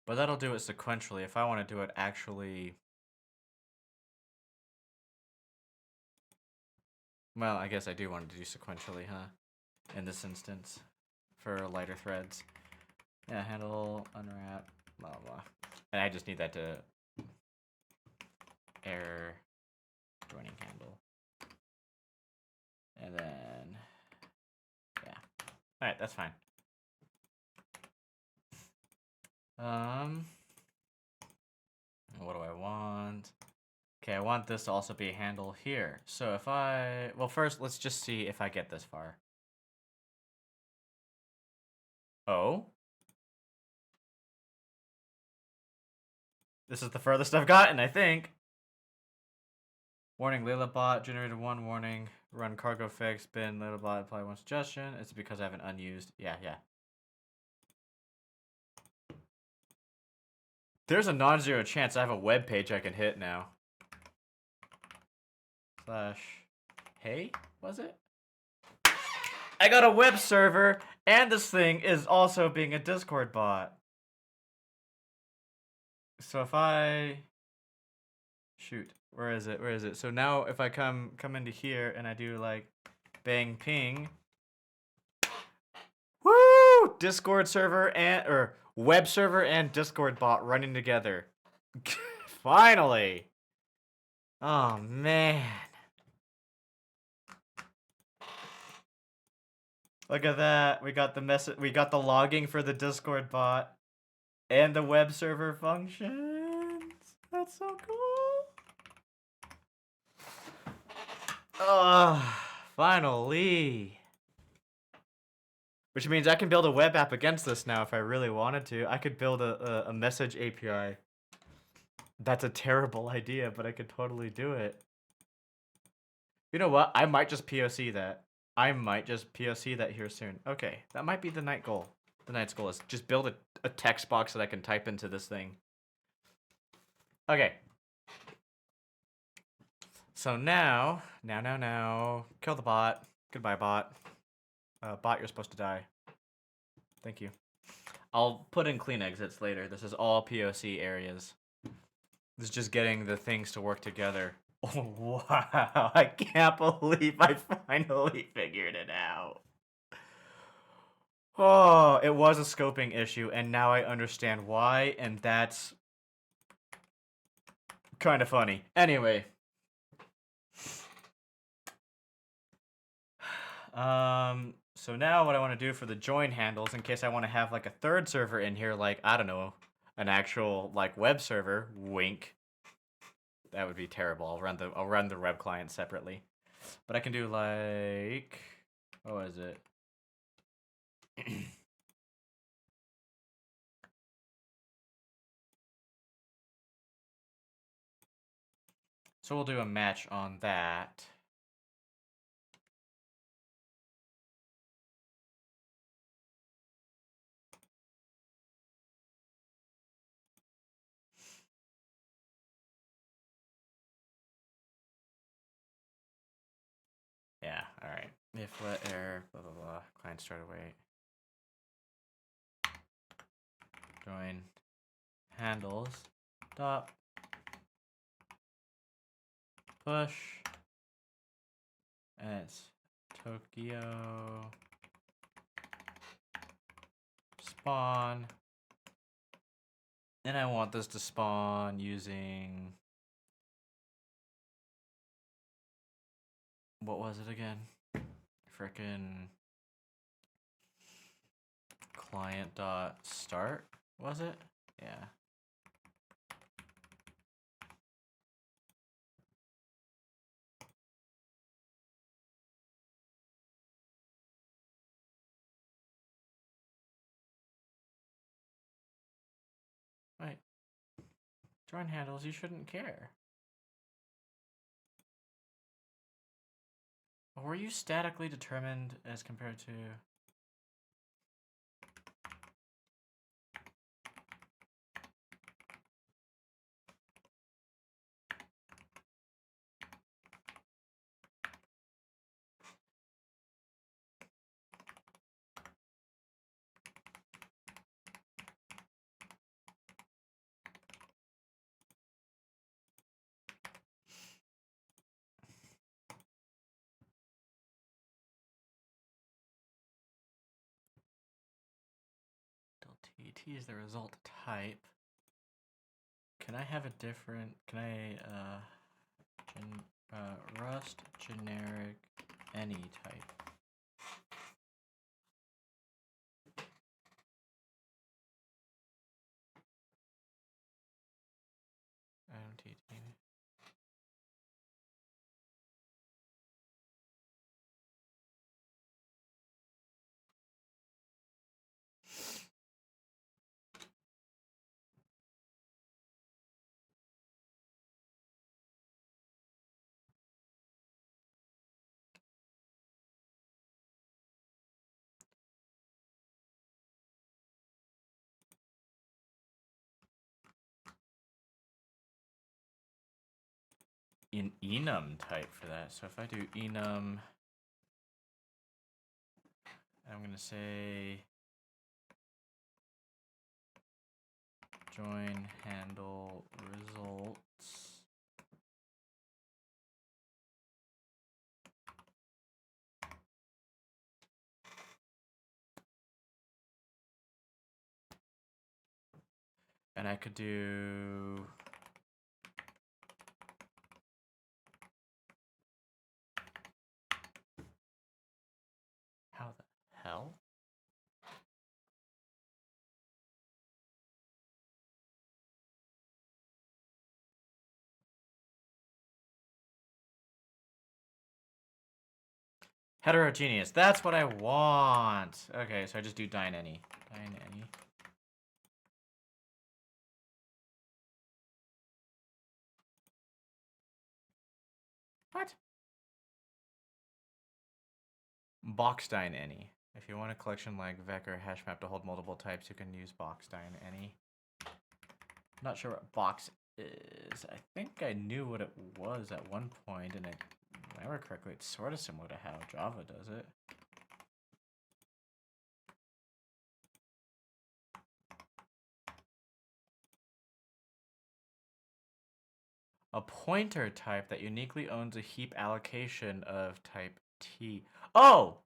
Speaker 1: But that'll do it sequentially. If I want to do it actually... Well, I guess I do want to do sequentially, huh? In this instance. For lighter threads. Yeah, handle, unwrap, blah, blah. And I just need that to... error joining handle. And then... yeah. Alright, that's fine. What do I want? Okay, I want this to also be a handle here. So if I... well, first, let's just see if I get this far. Oh? This is the furthest I've gotten, I think. Warning, Lilabot generated one warning. Run cargo fix, bin, Lilabot, apply one suggestion. It's because I have an unused... yeah. There's a non-zero chance I have a web page I can hit now. Slash Hey, was it? I got a web server, and this thing is also being a Discord bot. So if I... Shoot, where is it? Where is it? So now if I come into here and I do like bang ping... Woo! Discord server or web server and Discord bot running together. Finally! Oh, man. Look at that. We got the message. We got the logging for the Discord bot and the web server functions. That's so cool. Finally. Which means I can build a web app against this now if I really wanted to. I could build a message API. That's a terrible idea, but I could totally do it. You know what? I might just POC that. I might just POC that here soon. Okay, that might be the night goal. The night's goal is just build a text box that I can type into this thing. Okay. So now, kill the bot. Goodbye, bot. Bot, you're supposed to die. Thank you. I'll put in clean exits later. This is all POC areas. This is just getting the things to work together. Oh, wow. I can't believe I finally figured it out. Oh, it was a scoping issue, and now I understand why, and that's kind of funny. Anyway. So now what I want to do for the join handles, in case I want to have like a third server in here, like, I don't know, an actual like web server, wink. That would be terrible. I'll run the web client separately. But I can do like, what was it? So we'll do a match on that. Yeah, all right. If let error, blah, blah, blah. Client start away. Join handles. Dot. Push. And it's Tokyo. Spawn. And I want this to spawn using... What was it again? Frickin' client.start, was it? Yeah. Wait. Join handles, you shouldn't care. Or were you statically determined as compared to... T is the result type. Can I have a different... Can I... Rust generic any type. MTT. an enum type for that. So if I do enum, I'm going to say join handle results. And I could do how the hell? Heterogeneous. That's what I want. Okay, so I just do dyn any. Dyn any. What? Box dyn any. If you want a collection like vec or hash map to hold multiple types, you can use box dyn any. Not sure what box is. I think I knew what it was at one point, and if I remember correctly, it's sort of similar to how Java does it. A pointer type that uniquely owns a heap allocation of type T. Oh!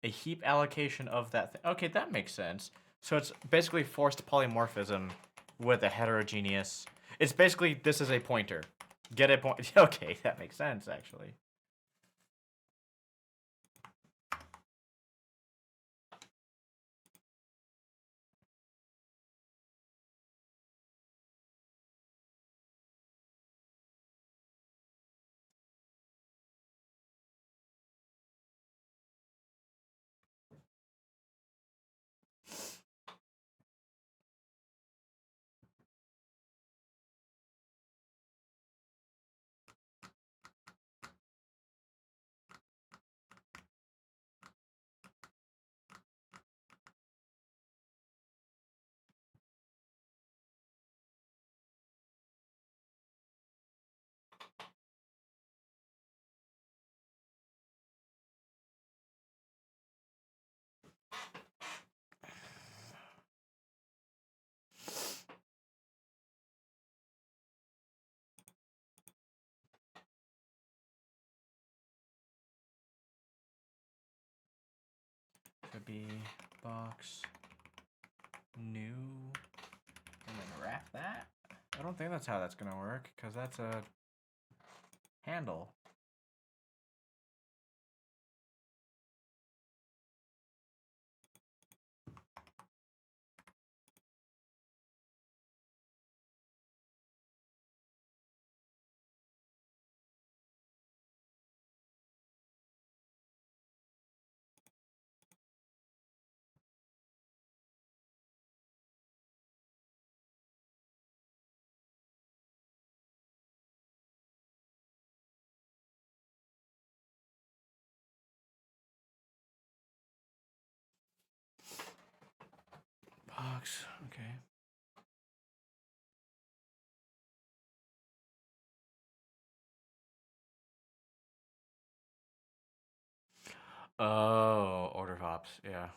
Speaker 1: A heap allocation of that thing. Okay, that makes sense. So it's basically forced polymorphism with a heterogeneous. It's basically, this is a pointer. Get a point. Okay, that makes sense, actually. Could be box new, and then wrap that. I don't think that's how that's gonna work, because that's a handle. Box, okay. Oh, order of hops, yeah.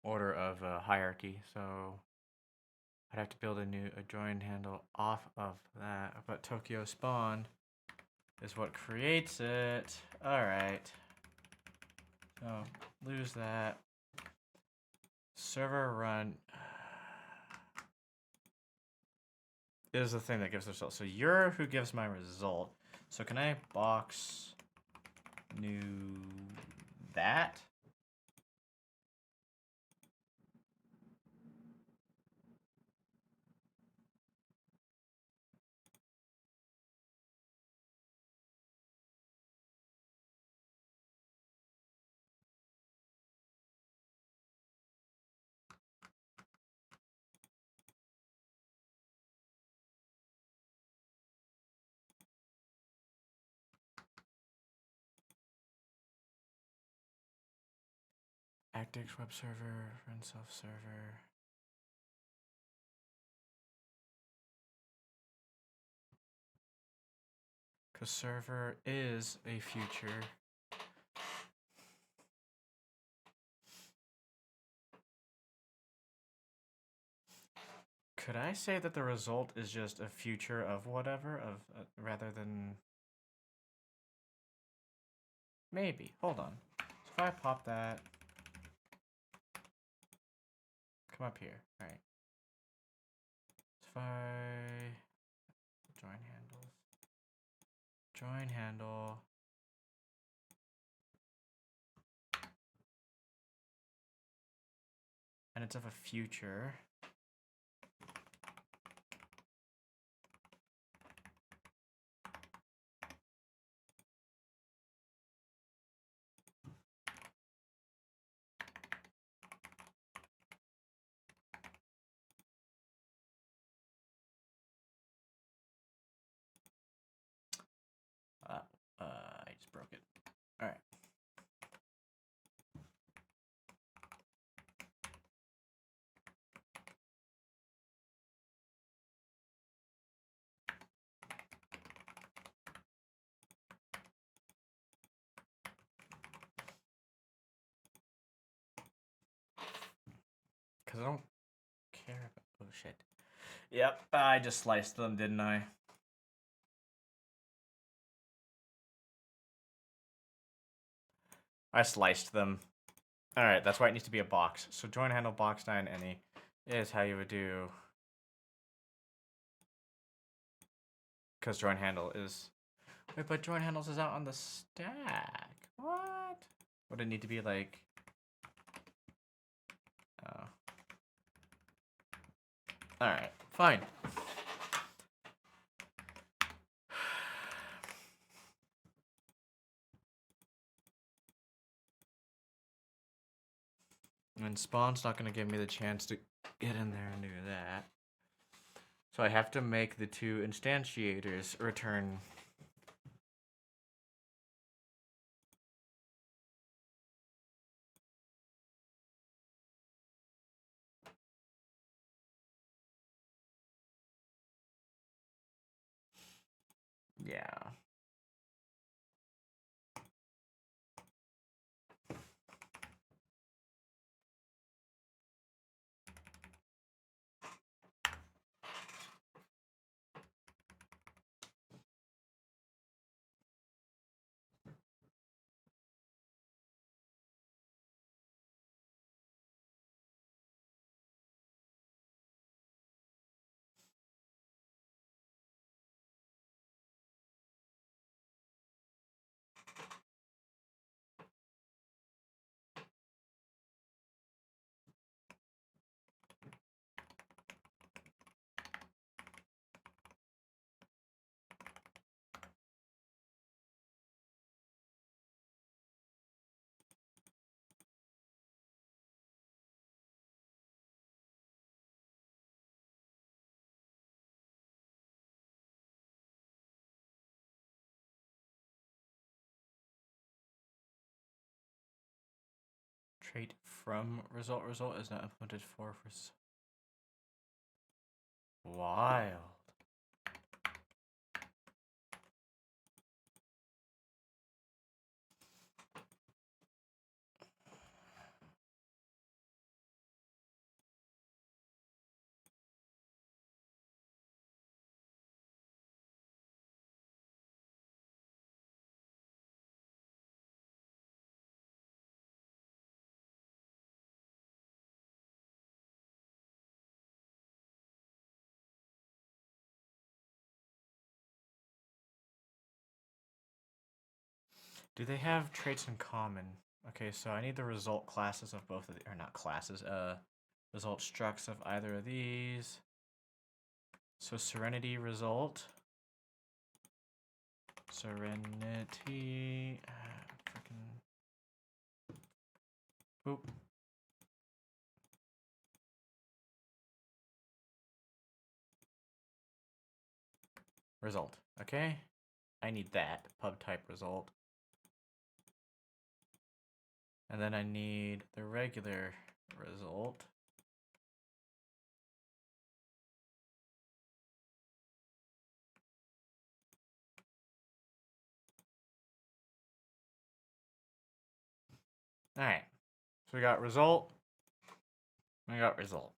Speaker 1: Order of hierarchy, so I'd have to build a join handle off of that, but Tokyo spawn is what creates it. All right. So lose that. Server run is the thing that gives the result. So you're who gives my result. So can I box new that? ActX web server, run self server. Because server is a future. Could I say that the result is just a future of whatever, rather than... Maybe. Hold on. So if I pop that... Come up here. Alright. So if I... Join handles. Join handle. And it's of a future. I just broke it. All right. Because I don't care about... Oh, shit. Yep, I just sliced them, didn't I? I sliced them. Alright, that's why it needs to be a box. So join handle box 9 any is how you would do... Because join handle is... Wait, but join handles is out on the stack. What? Would it need to be like... Oh. Alright, fine. And spawn's not going to give me the chance to get in there and do that. So I have to make the two instantiators return. Yeah. Trait from result is not implemented for wild. Do they have traits in common? Okay, so I need the result classes of both of the, or not classes, result structs of either of these. So Serenity result. Serenity. Freaking. Boop. Result. Okay. I need that. Pub type result. And then I need the regular result. Alright. So we got result. We got result.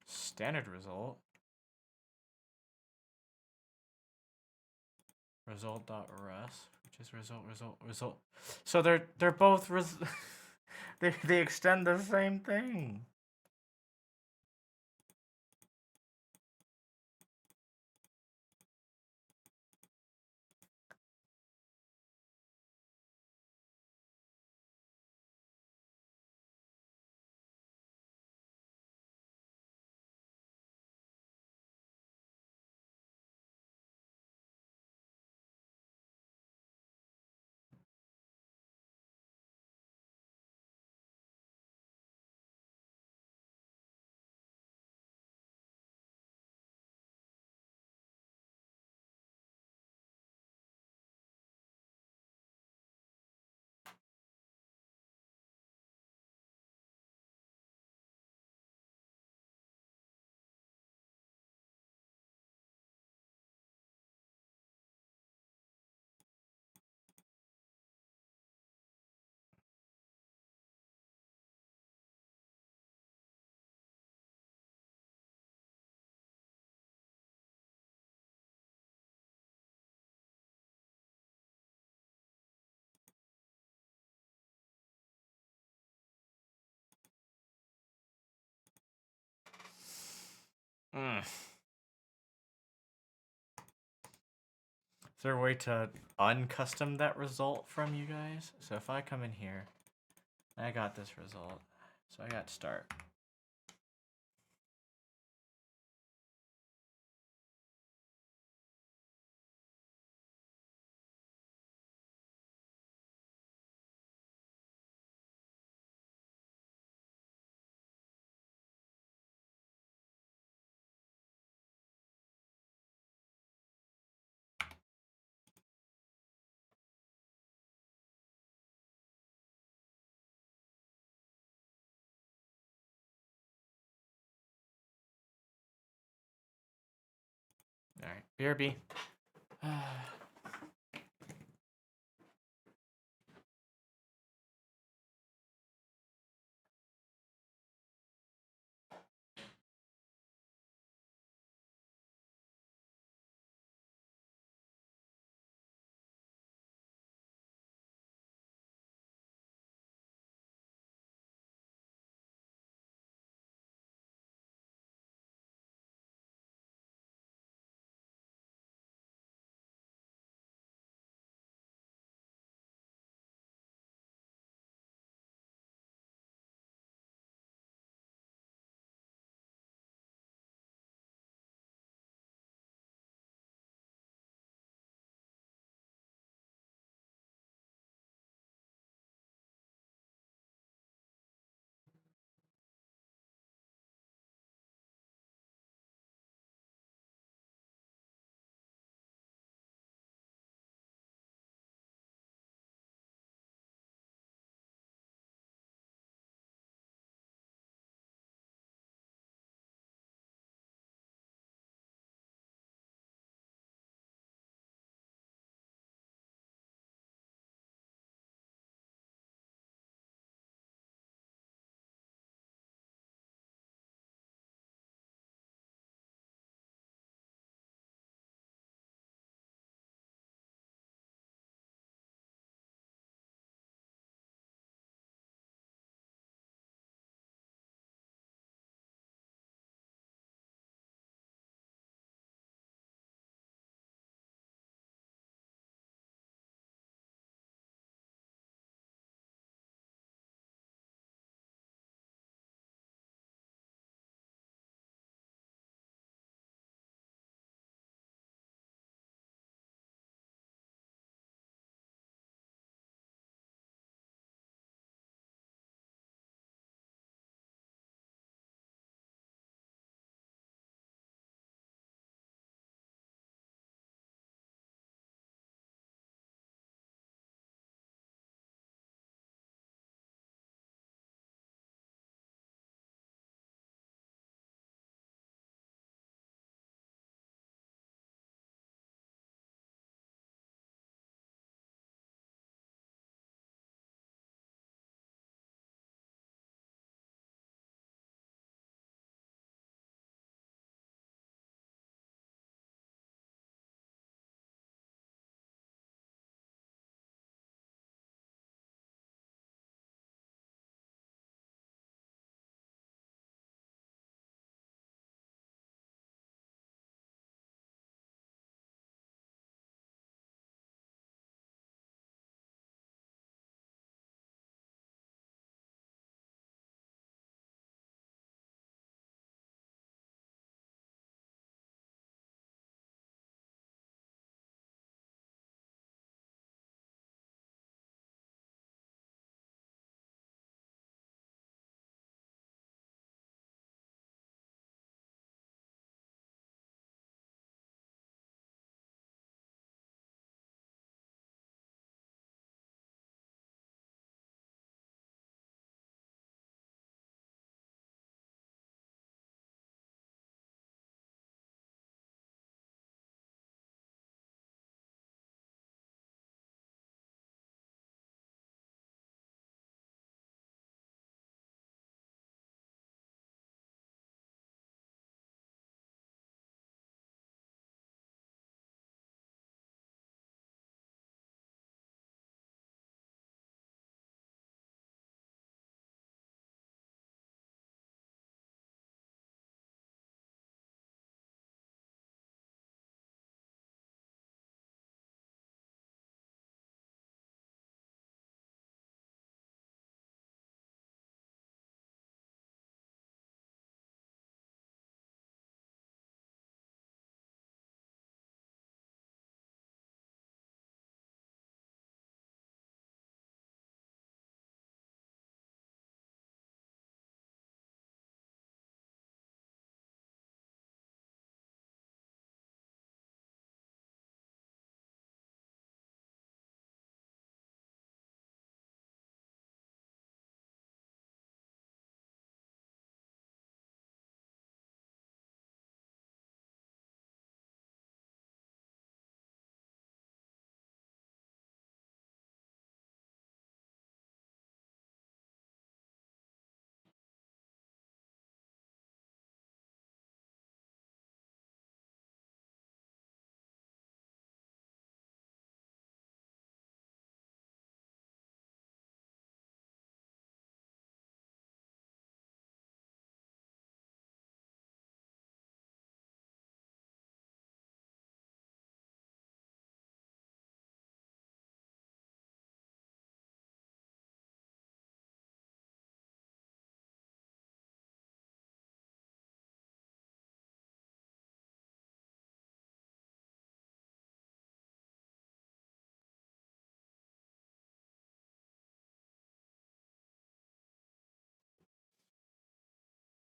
Speaker 1: Standard result. Result.res, which is result. So they're both they extend the same thing. Is there a way to uncustom that result from you guys? So if I come in here, I got this result. So I got start. Alright, BRB.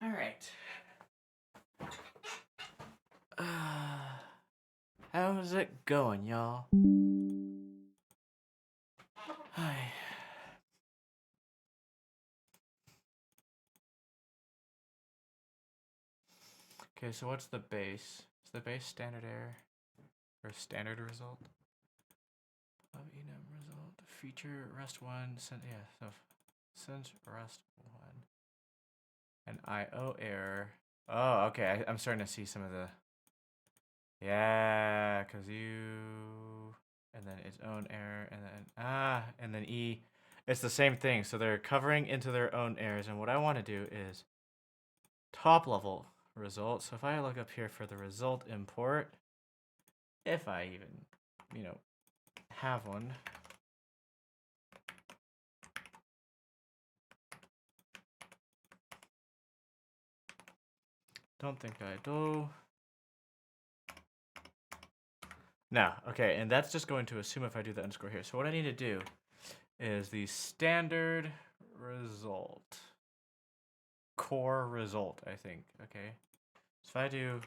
Speaker 1: All right. How's it going, y'all? Hi. Okay, so what's the base? Is the base standard error or standard result? Of enum result feature rest one. Yeah, so since rest one. An IO error. Oh, okay. I'm starting to see some of the. Yeah, because you. And then its own error. And then. And then E. It's the same thing. So they're covering into their own errors. And what I want to do is top level result. So if I look up here for the result import, if I even, have one. Don't think I do. No, okay, and that's just going to assume if I do the underscore here. So what I need to do is the standard result. Core result, I think, okay? So if I do...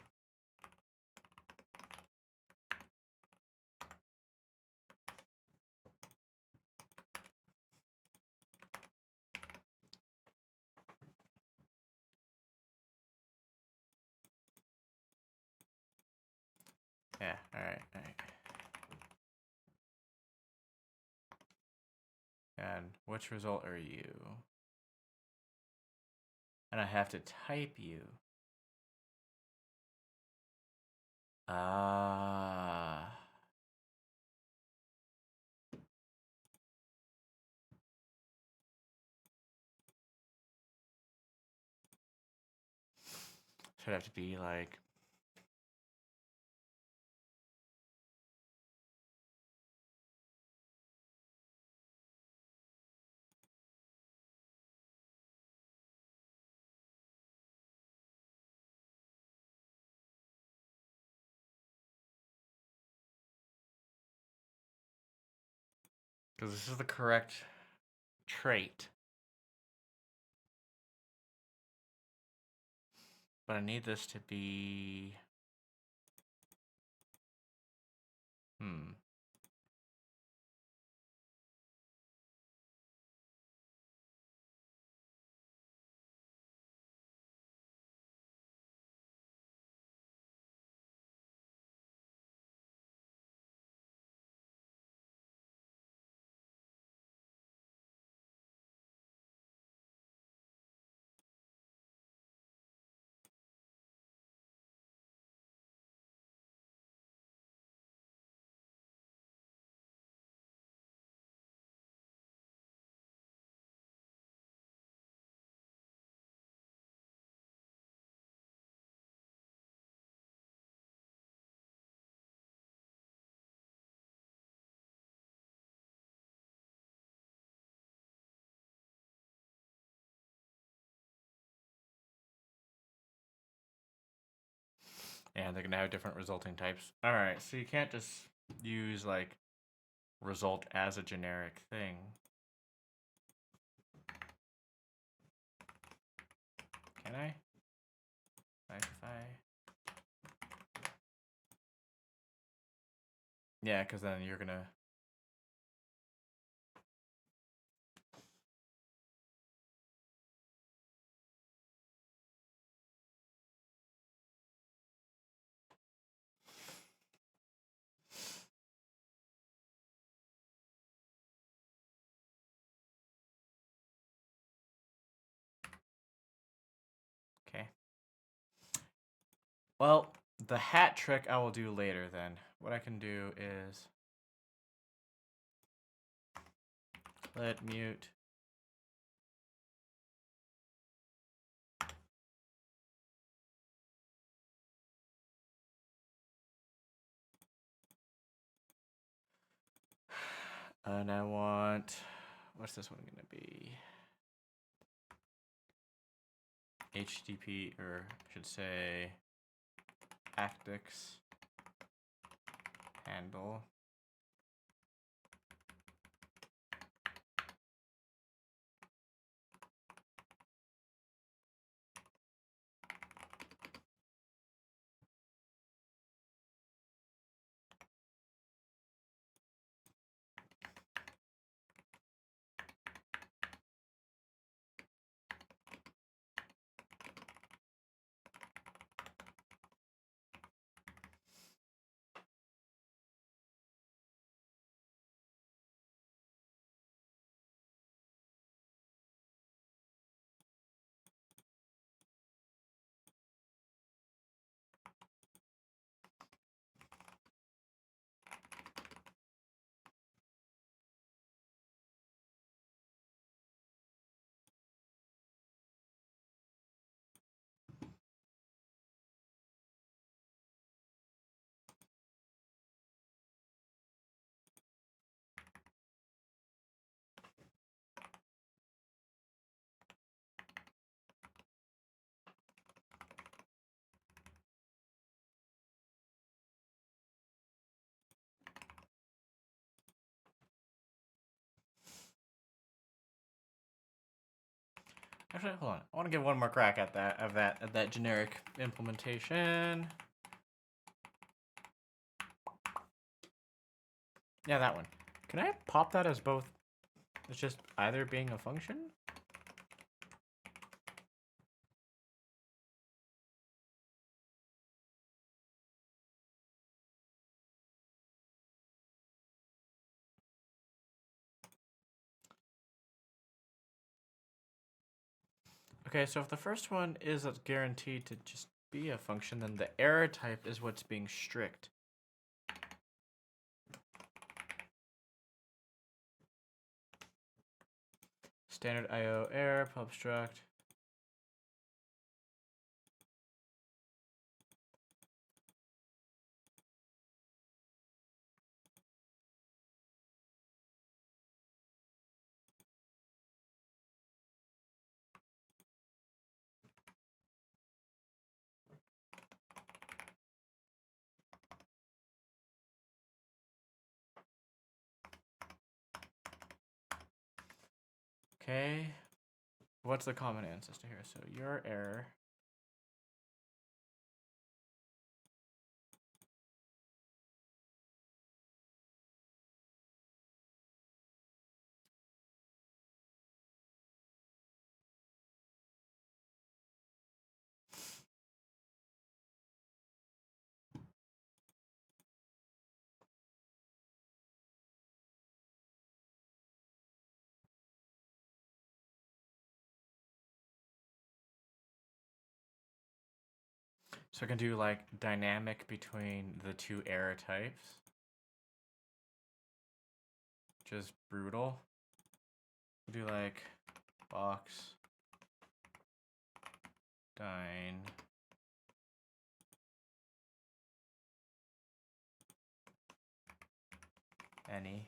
Speaker 1: Yeah, alright. And which result are you? And I have to type you. Ah. Should have to be like... Because this is the correct trait. But I need this to be... And they're going to have different resulting types. All right, so you can't just use like result as a generic thing. Can I? Yeah, because then you're going to... Okay. Well, the hat trick I will do later then. What I can do is let mute. And I want, what's this one going to be? HTTP, or I should say Actix handle. Actually, hold on. I want to give one more crack at that generic implementation. Yeah, that one. Can I pop that as both? It's just either being a function? Okay, so if the first one is guaranteed to just be a function, then the error type is what's being strict. Standard IO error, pub struct. Okay. What's the common ancestor here? So your error. So I can do like dynamic between the two error types. Just brutal. We'll do like box dyn any.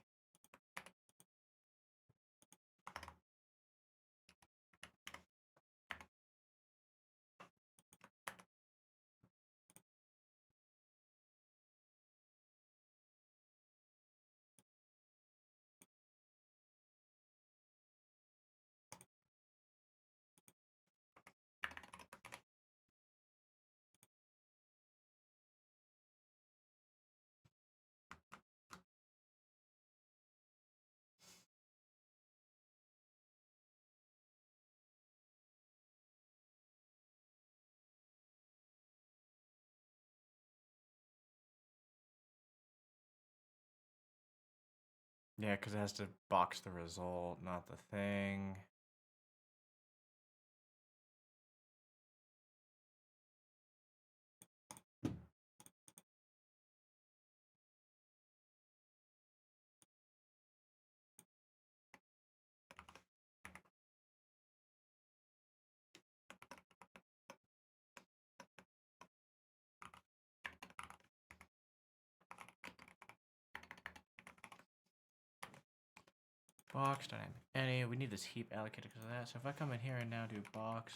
Speaker 1: Yeah, because it has to box the result, not the thing. Box dynamic any. We need this heap allocated because of that. So if I come in here and now do box.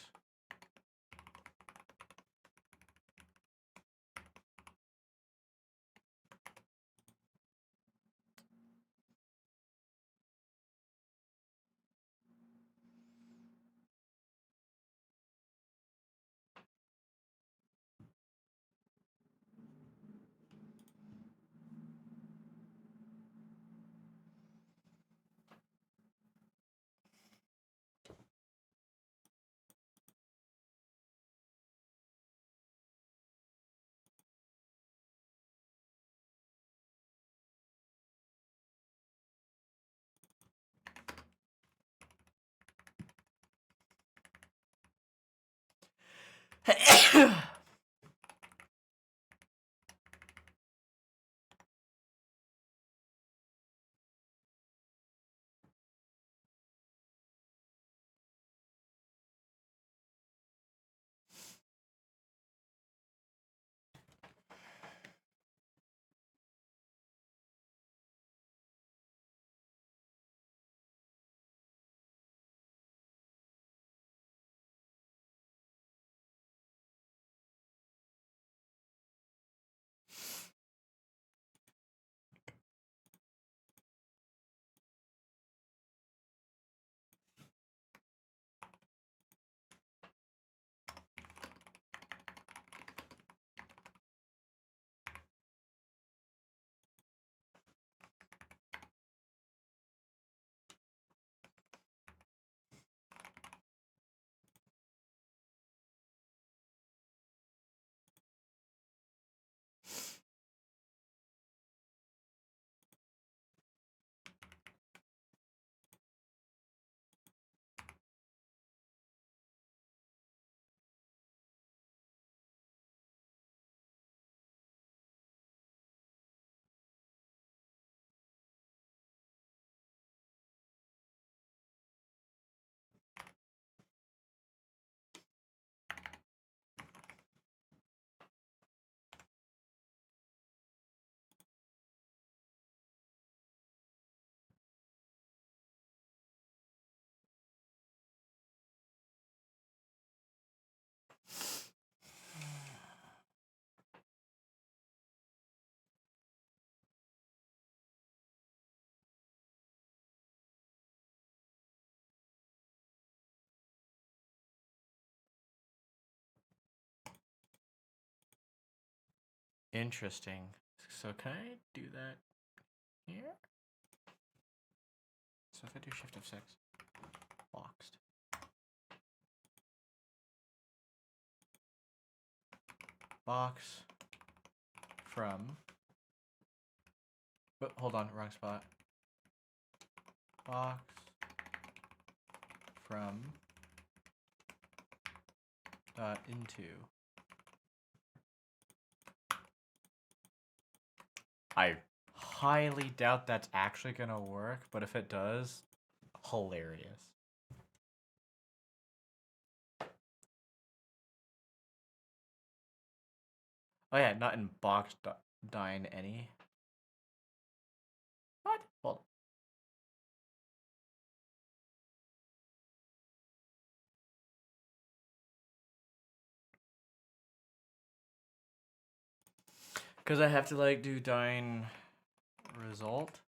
Speaker 1: Interesting. So can I do that here? So if I do shift F6, boxed. Box from, oh, hold on, wrong spot. Box from into. I highly doubt that's actually gonna work, but if it does, hilarious. Oh yeah, not in box dine any. What? Well, because I have to like do dine result.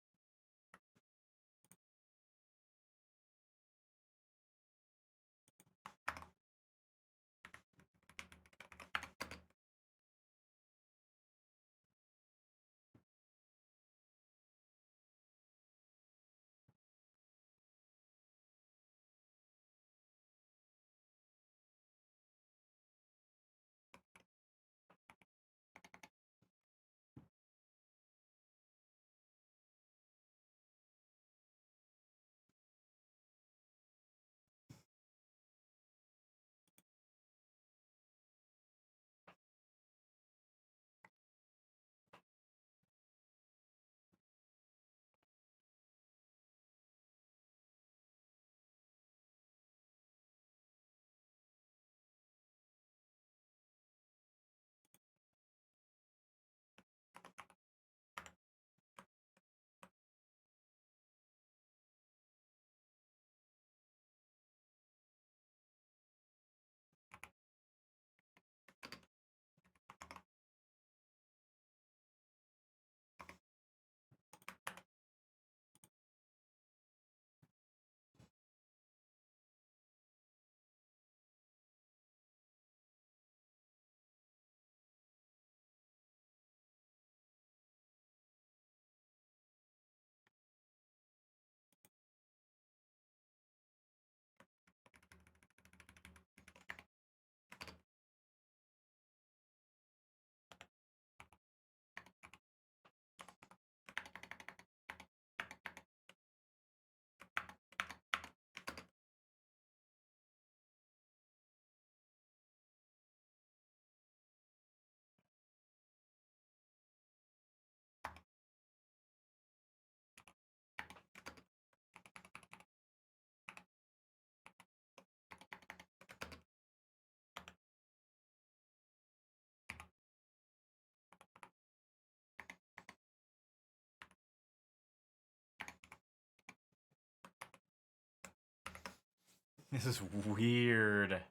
Speaker 1: This is weird.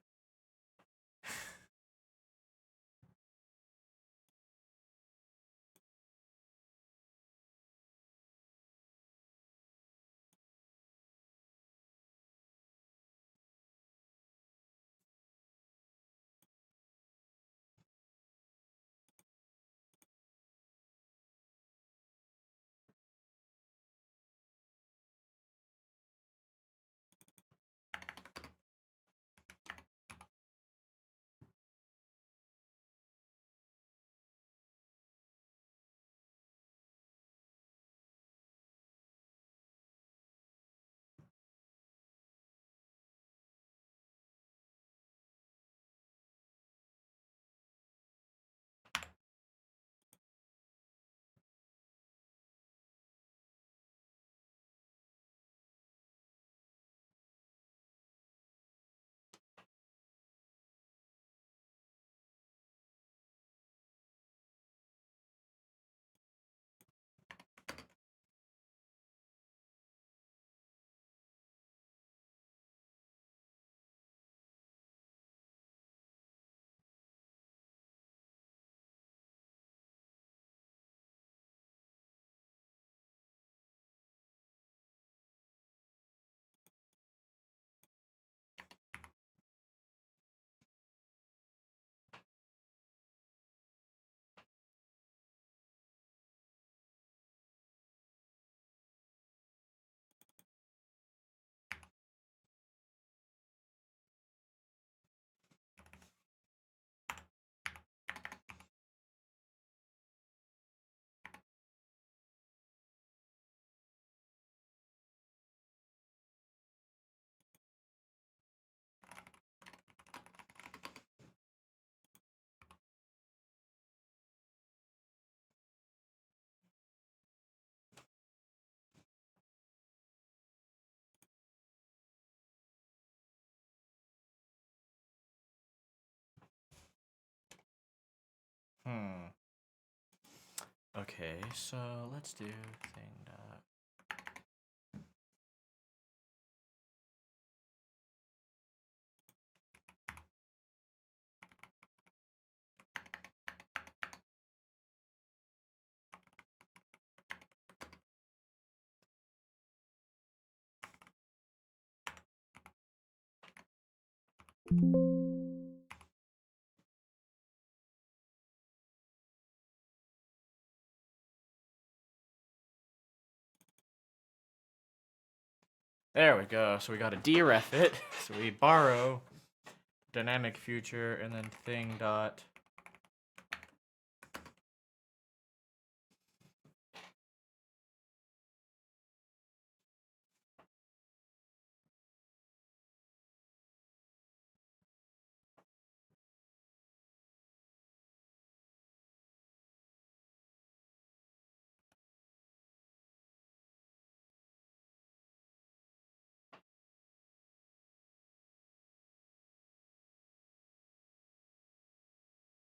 Speaker 1: Okay, so let's do thing dot. There we go. So we got to deref it. So we borrow dynamic future and then thing dot.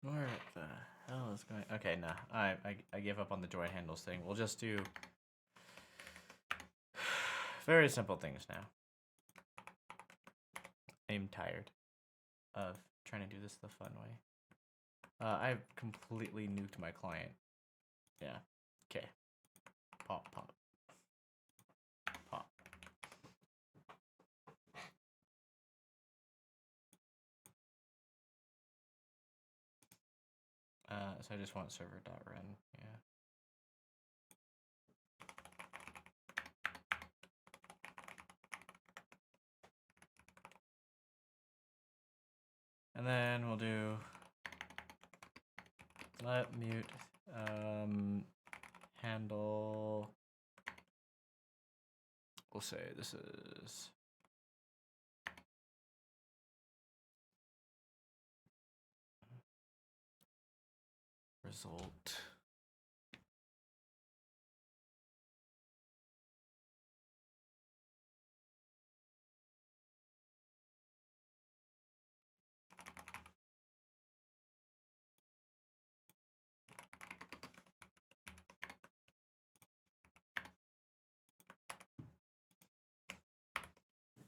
Speaker 1: Where the hell is going? Okay, nah. I give up on the join handles thing. We'll just do very simple things now. I'm tired of trying to do this the fun way. I've completely nuked my client. Yeah. Okay. Pop, pop. Pop. So I just want server.run. Yeah. And then we'll do let mute handle. We'll say this is result.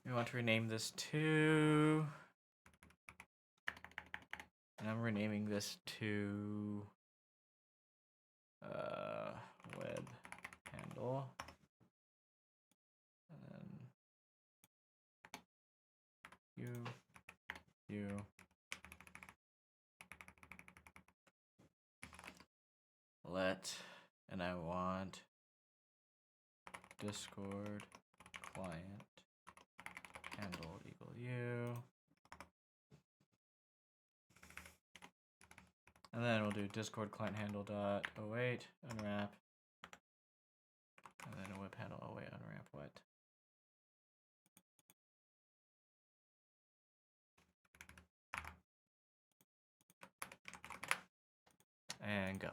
Speaker 1: We want to rename this to, and I'm renaming this to web handle, and then you let, and I want Discord client handle equal you. And then we'll do Discord client handle dot await unwrap. And then a web handle await unwrap what? And go.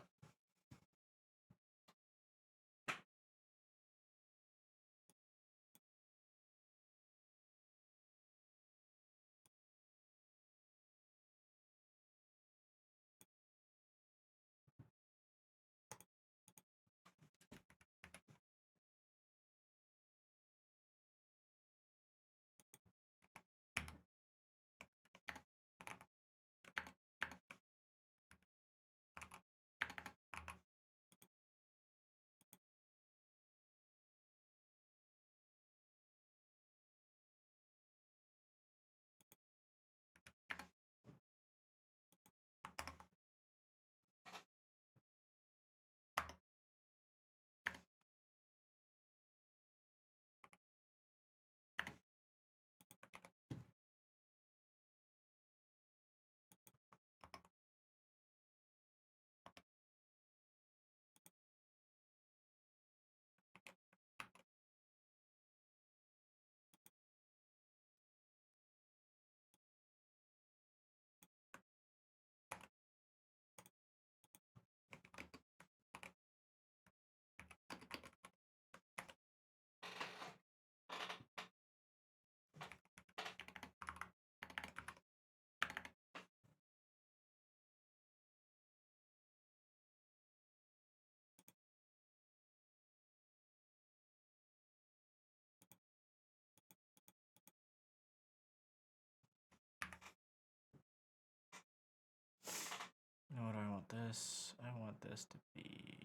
Speaker 1: What do I want this? I want this to be...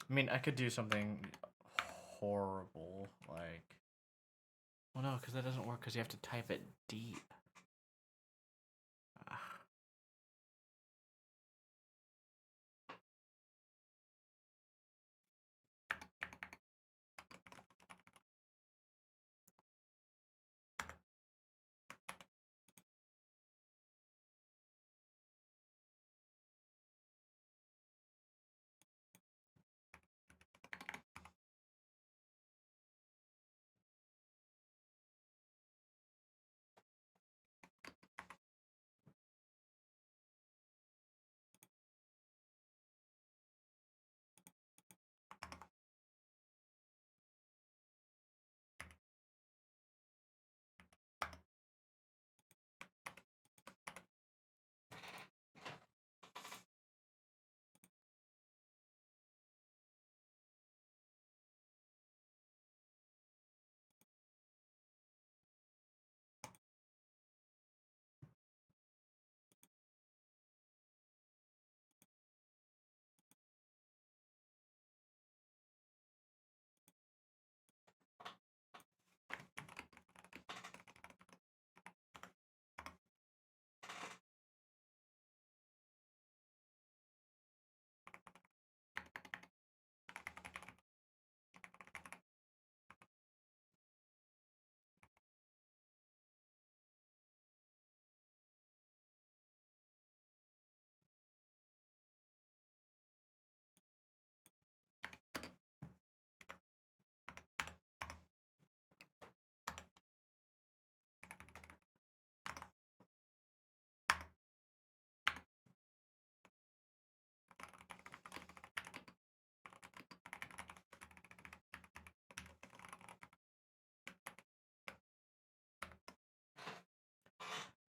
Speaker 1: I mean, I could do something horrible, like... Well, no, because that doesn't work, because you have to type it deep. Ah.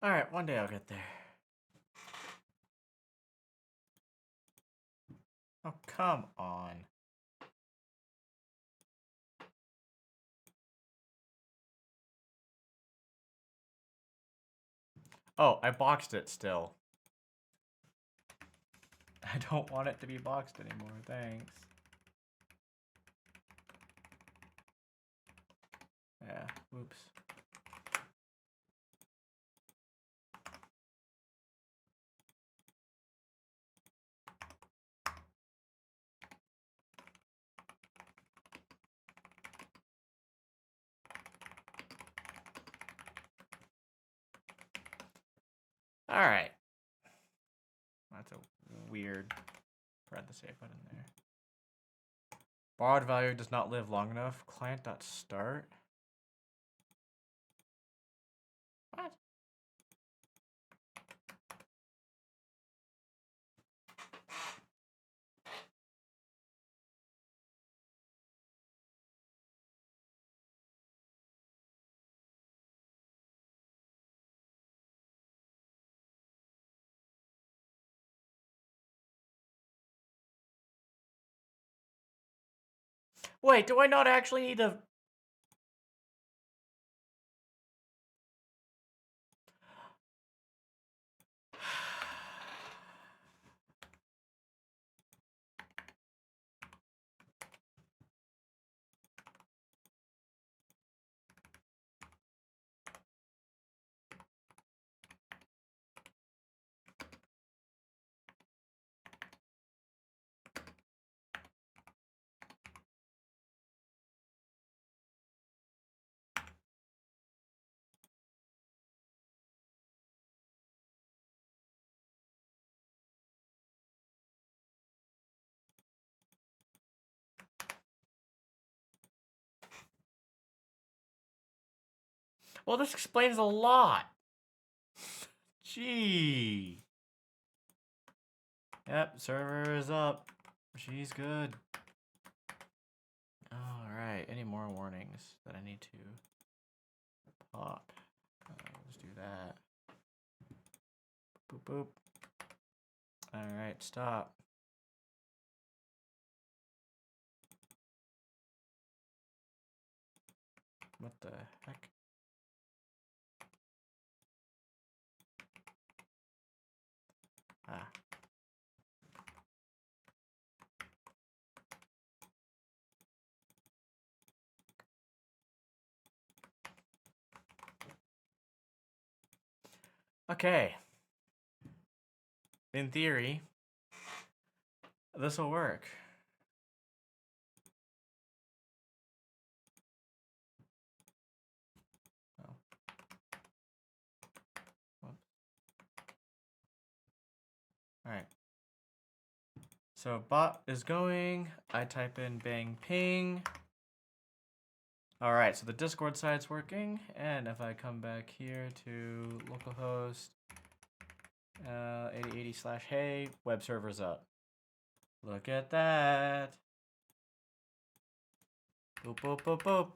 Speaker 1: Alright, one day I'll get there. Oh, come on. Oh, I boxed it still. I don't want it to be boxed anymore, thanks. Yeah, whoops. Alright. That's a weird parenthesis I put in there. Borrowed value does not live long enough. Client.start. What? Wait, do I not actually need to... Well, this explains a lot. Gee. Yep, server is up. She's good. Alright, any more warnings that I need to pop? Let's do that. Boop, boop. All right, stop. What the heck? Ah. Okay. In theory, this will work. Oh. All right. So bot is going. I type in bang ping. All right, so the Discord side's working, and if I come back here to localhost 8080/hey, web server's up. Look at that. Boop, boop, boop, boop.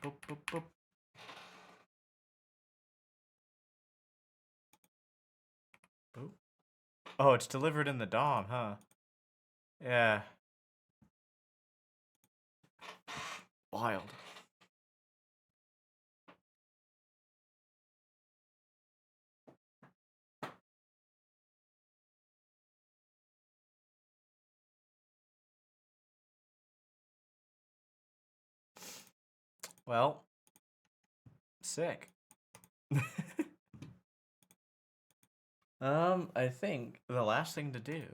Speaker 1: Boop, boop, boop. Boop. Oh, it's delivered in the DOM, huh? Yeah. Wild. Well, sick. I think the last thing to do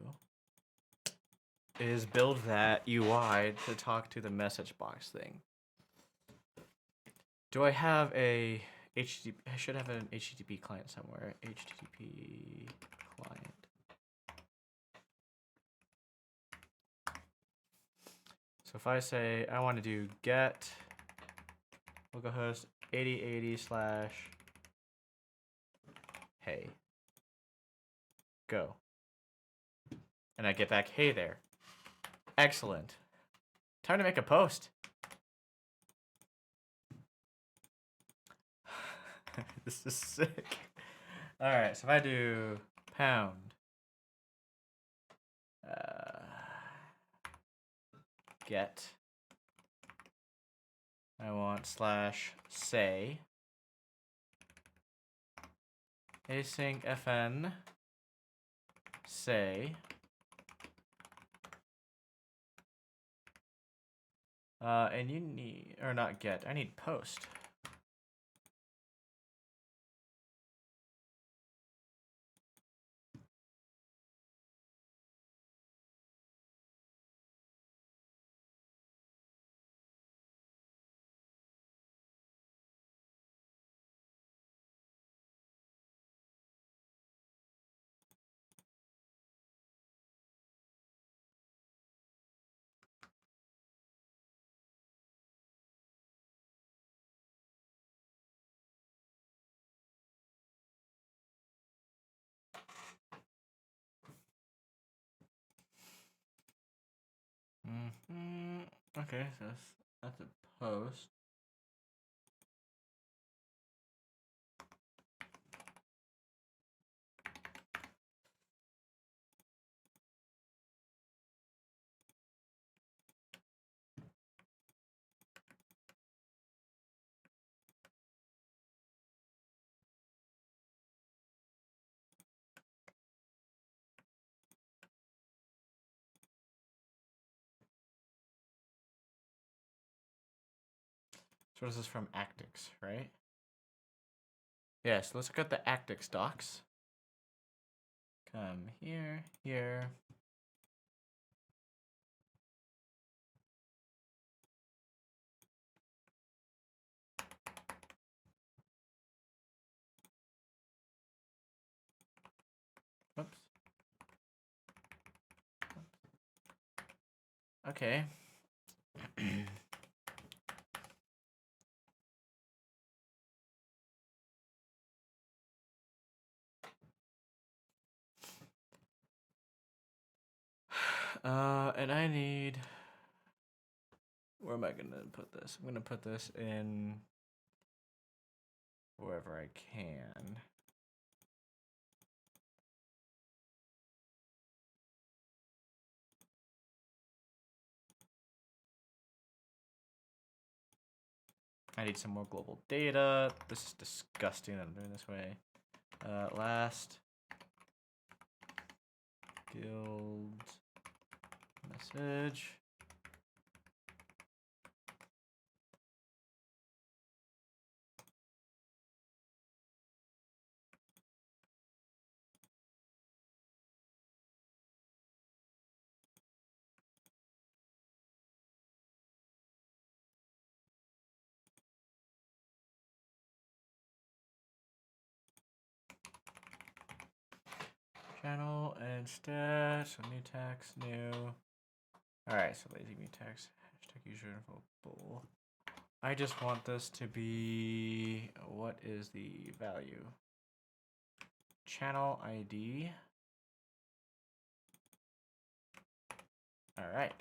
Speaker 1: is build that UI to talk to the message box thing. Do I have a HTTP? I should have an HTTP client somewhere. HTTP client. So if I say I want to do get localhost 8080/hey, go, and I get back hey there. Excellent. Time to make a post. This is sick. All right, so if I do pound get, I want /say async fn say and you need, or not get, I need post. Okay, so that's a post. So this is from Actix, right? Yeah, so let's look at the Actix docs. Come here, here. Whoops. Okay. And I need Where am I gonna put this? I'm gonna put this in wherever I can. I need some more global data. This is disgusting that I'm doing this way. Last guild message. Channel instead. So new text, new. Alright, so lazy mutex. Hashtag user info bool. I just want this to be, what is the value? Channel ID. All right.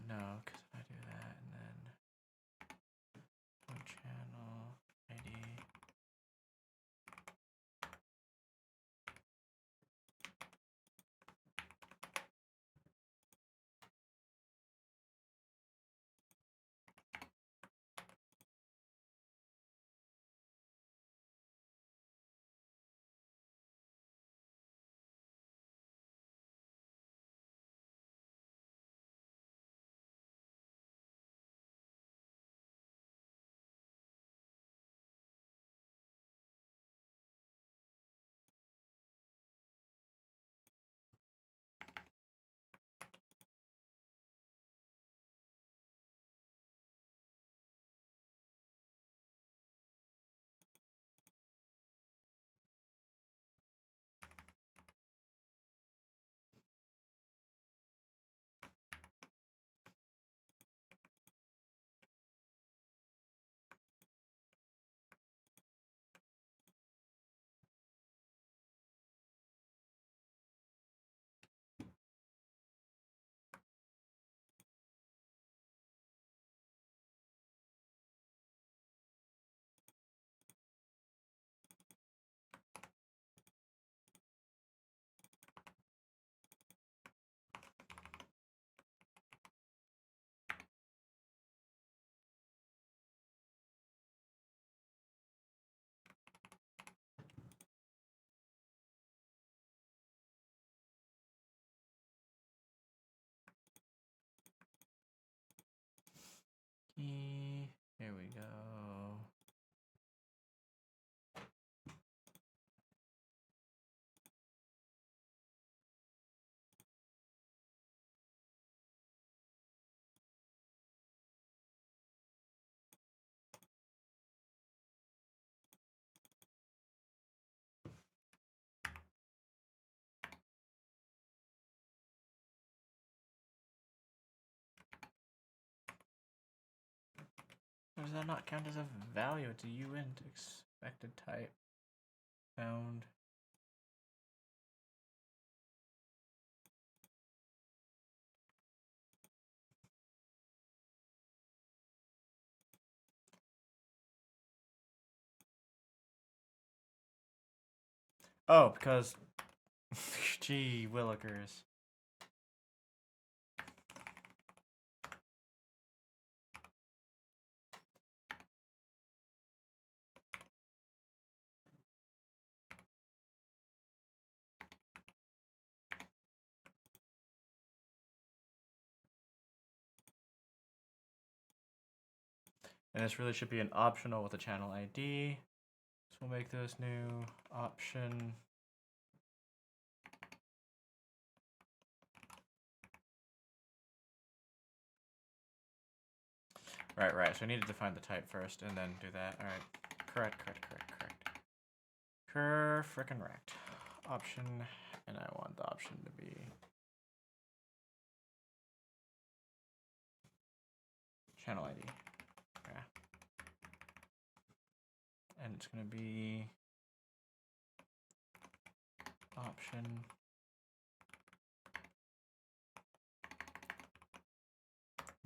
Speaker 1: No, because if I do that and then channel ID. Key. Here we go. Does that not count as a value? It's a uint expected type found. Oh, because gee willikers. And this really should be an optional with a channel ID. So we'll make this new option. Right. So I need to define the type first and then do that. All right. Correct. Frickin' rect. Option, and I want the option to be channel ID. Yeah. And it's gonna be option.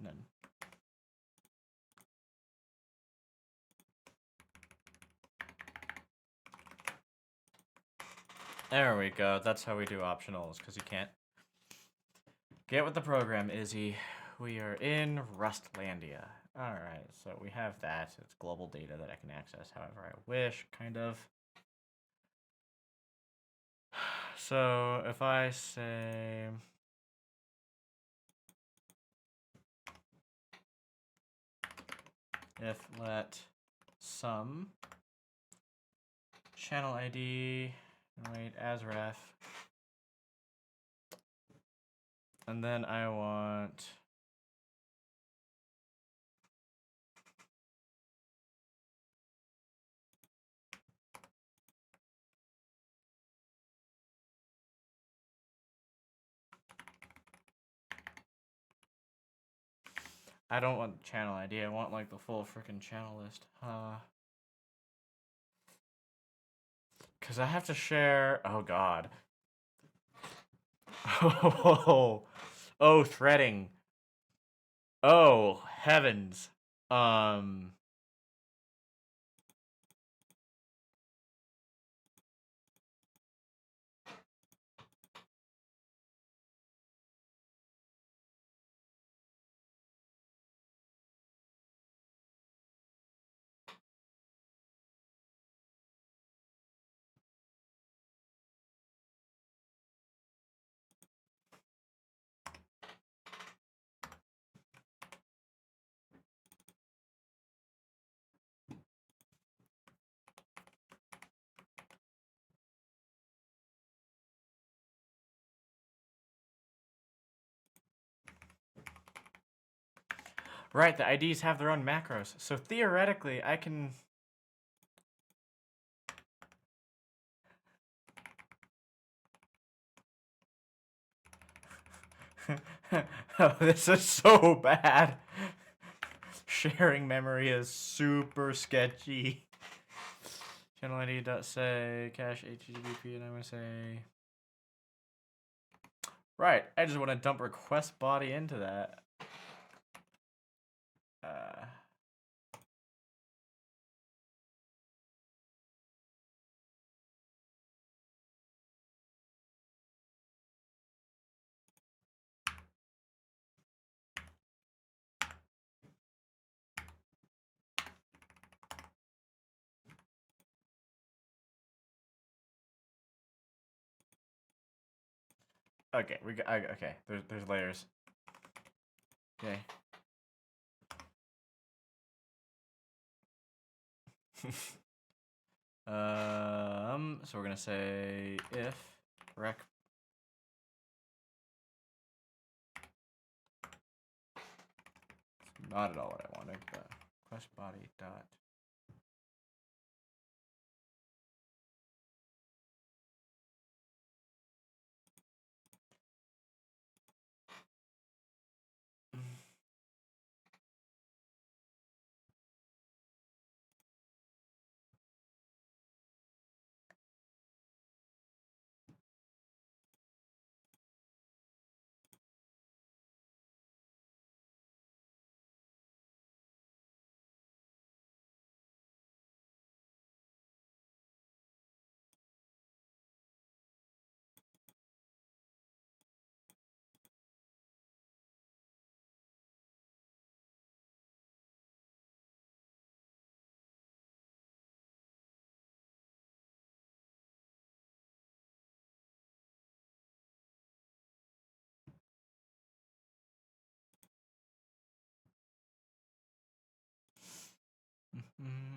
Speaker 1: None. There we go. That's how we do optionals, because you can't get with the program, Izzy. We are in Rustlandia. Alright, so we have that. It's global data that I can access however I wish, kind of. So if I say if let sum channel ID wait as ref, and then I want I don't want channel ID, I want like the full freaking channel list. Cause I have to share, oh god. Oh, threading. Oh, heavens. Right, the IDs have their own macros. So theoretically, I can... Oh, this is so bad. Sharing memory is super sketchy. Channel ID dot say cache HTTP, and I'm gonna say... Right, I just want to dump request body into that. Okay, okay. There's layers. Okay. So we're gonna say if rec. Not at all what I wanted, but request body dot. Mm.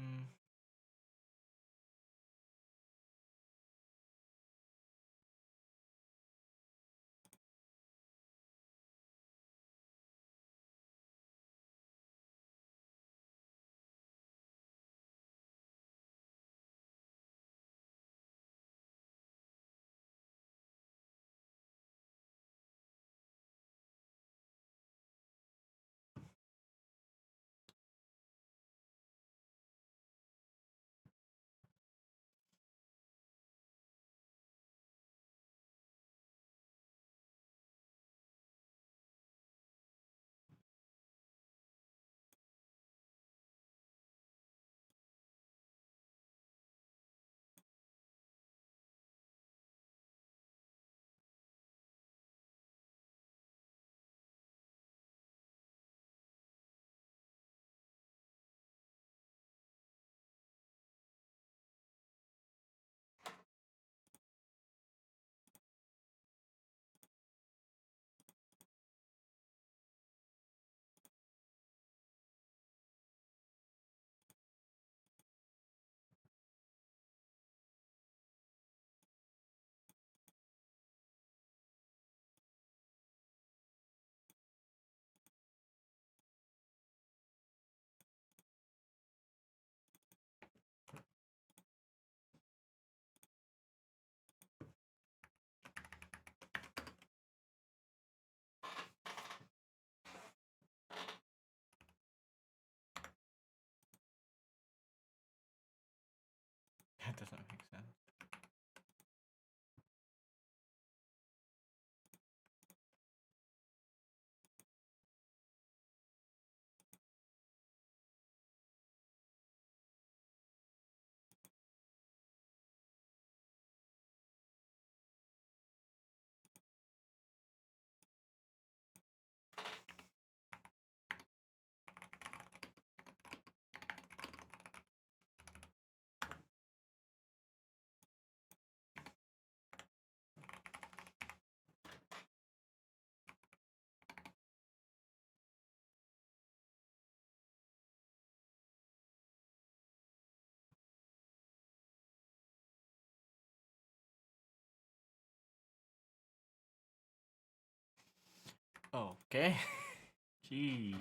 Speaker 1: That doesn't make sense. Okay. Jeez.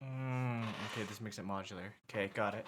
Speaker 1: Um, okay, this makes it modular. Okay, got it.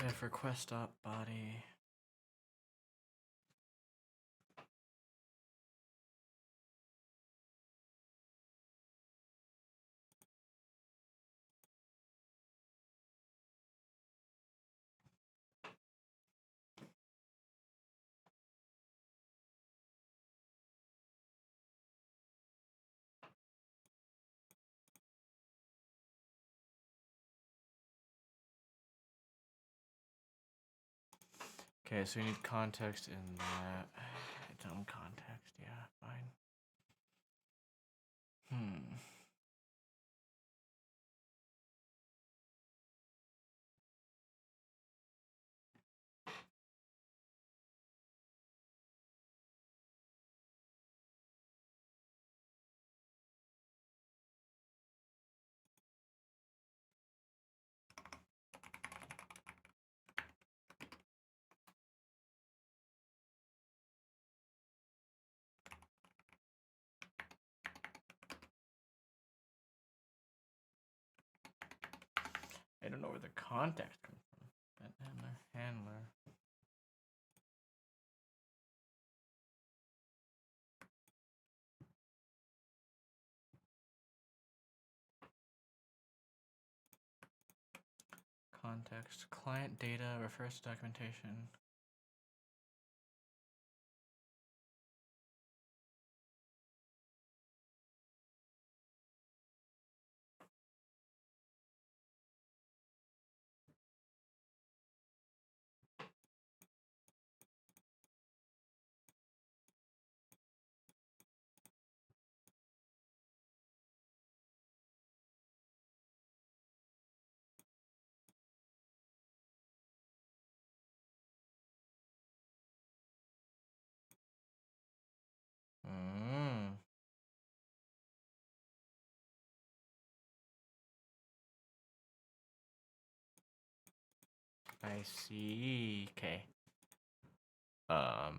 Speaker 1: if request dot body. Okay, so you need context in that. Dumb context, yeah, fine. I don't know where the context comes from. Handler. Context. Client data refers to documentation. I see. Okay. How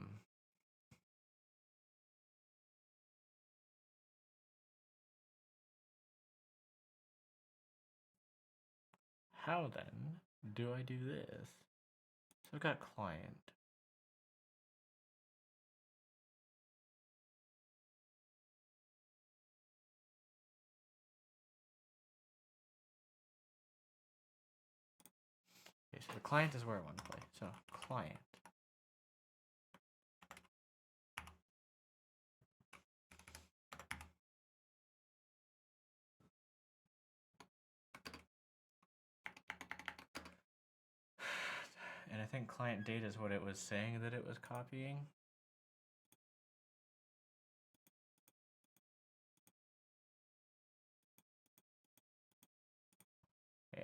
Speaker 1: then do I do this? So I've got client. Okay, so the client is where I want to play. So client. And I think client data is what it was saying that it was copying. Yeah.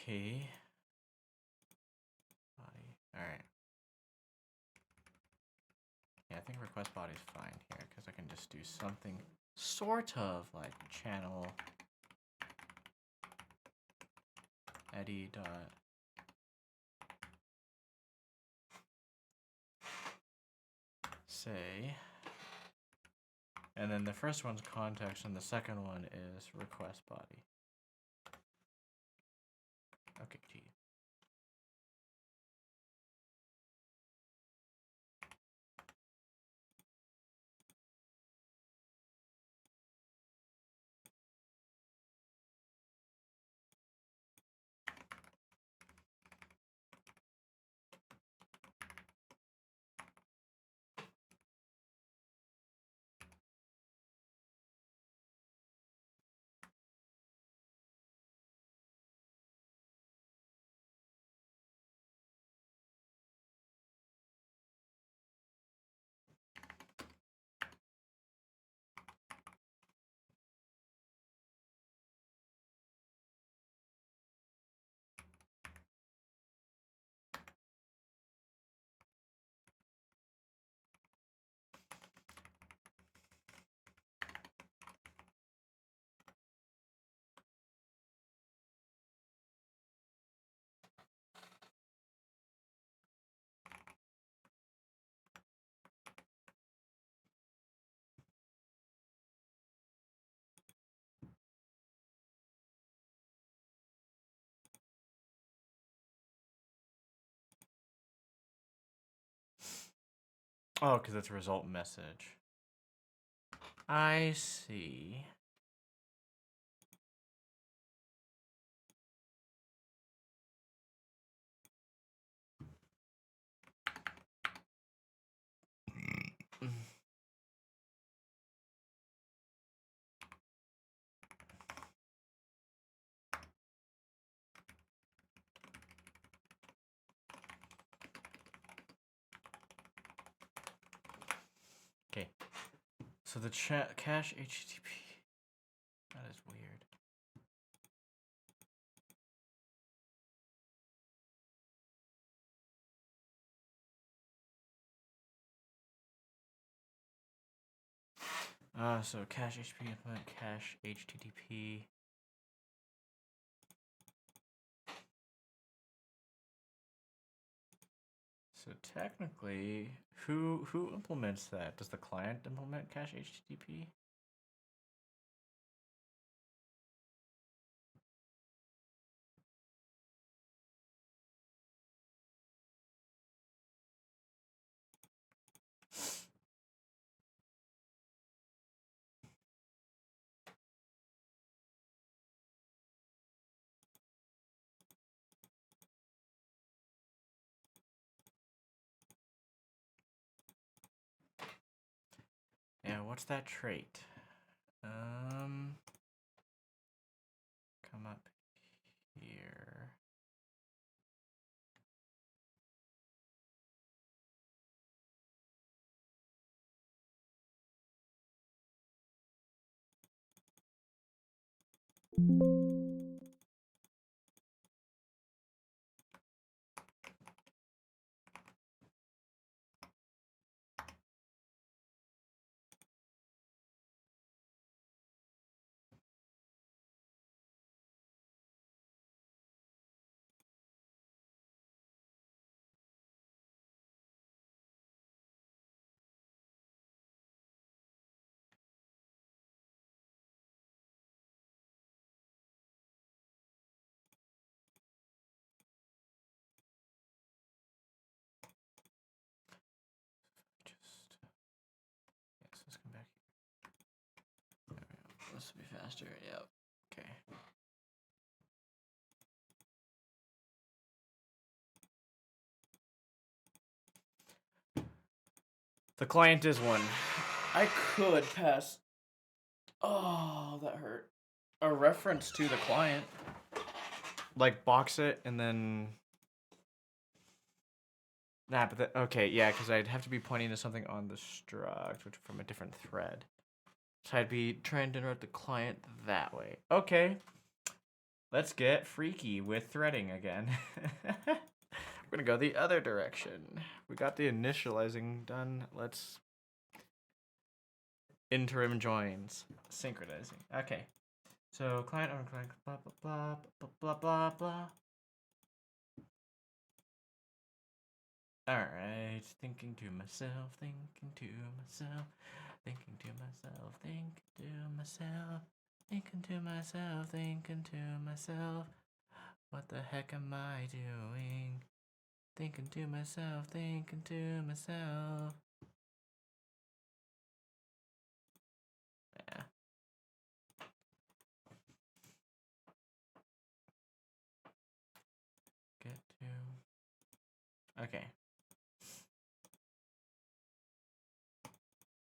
Speaker 1: Okay. Body. Alright. Yeah, I think request body is fine here because I can just do something sort of like channel Eddie dot say, and then the first one's context and the second one is request body. Okay, gee. Oh, because it's a result message. I see. Okay. So the cache HTTP. That is weird. So cache HTTP implement cache HTTP. So technically, who implements that? Does the client implement cache HTTP? Yeah, what's that trait? Come up here. Yes, let's come back here. There we go. This will be faster. Yep. Okay. The client is one. I could pass. Oh, that hurt. A reference to the client. Like box it and then. Nah, but okay, yeah, because I'd have to be pointing to something on the struct, which from a different thread. So I'd be trying to interrupt the client that way. Okay. Let's get freaky with threading again. We're gonna go the other direction. We got the initializing done. Let's interim joins. Synchronizing. Okay. So client on client blah blah blah blah blah blah. Alright. Thinking to myself, thinking to myself, thinking to myself, thinking to myself, thinking to myself, thinking to myself. What the heck am I doing? Thinking to myself, thinking to myself. Yeah. Get to. Okay.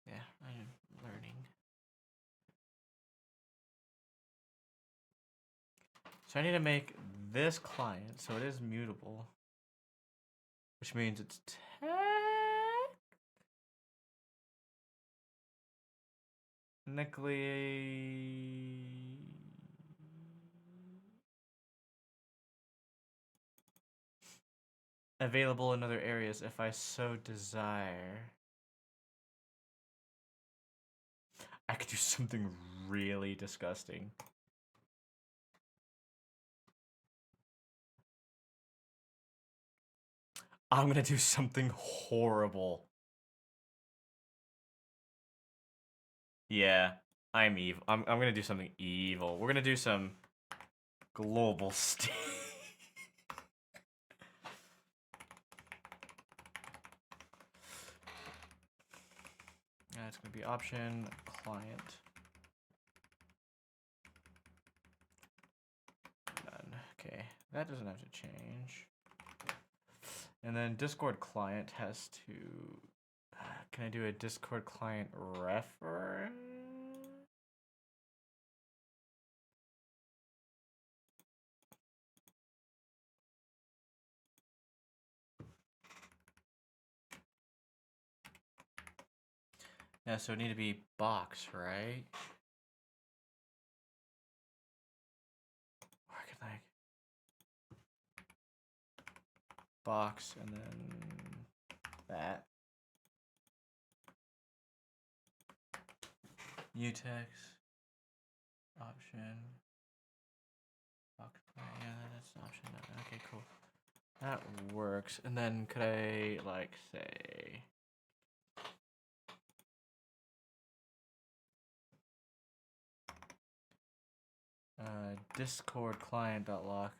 Speaker 1: Yeah, I'm learning. So I need to make this client so it is mutable, which means it's technically available in other areas if I so desire. I could do something really disgusting. I'm gonna do something horrible. Yeah, I'm evil. I'm gonna do something evil. We're gonna do some global stuff. It's going to be option client. None. Okay, that doesn't have to change. And then Discord client has to. Can I do a Discord client reference? Yeah, so it need to be box, right? Or I could like box and then that. Utex option. Box. Yeah, that's an option. Okay, cool. That works. And then could I like say Discord client.lock.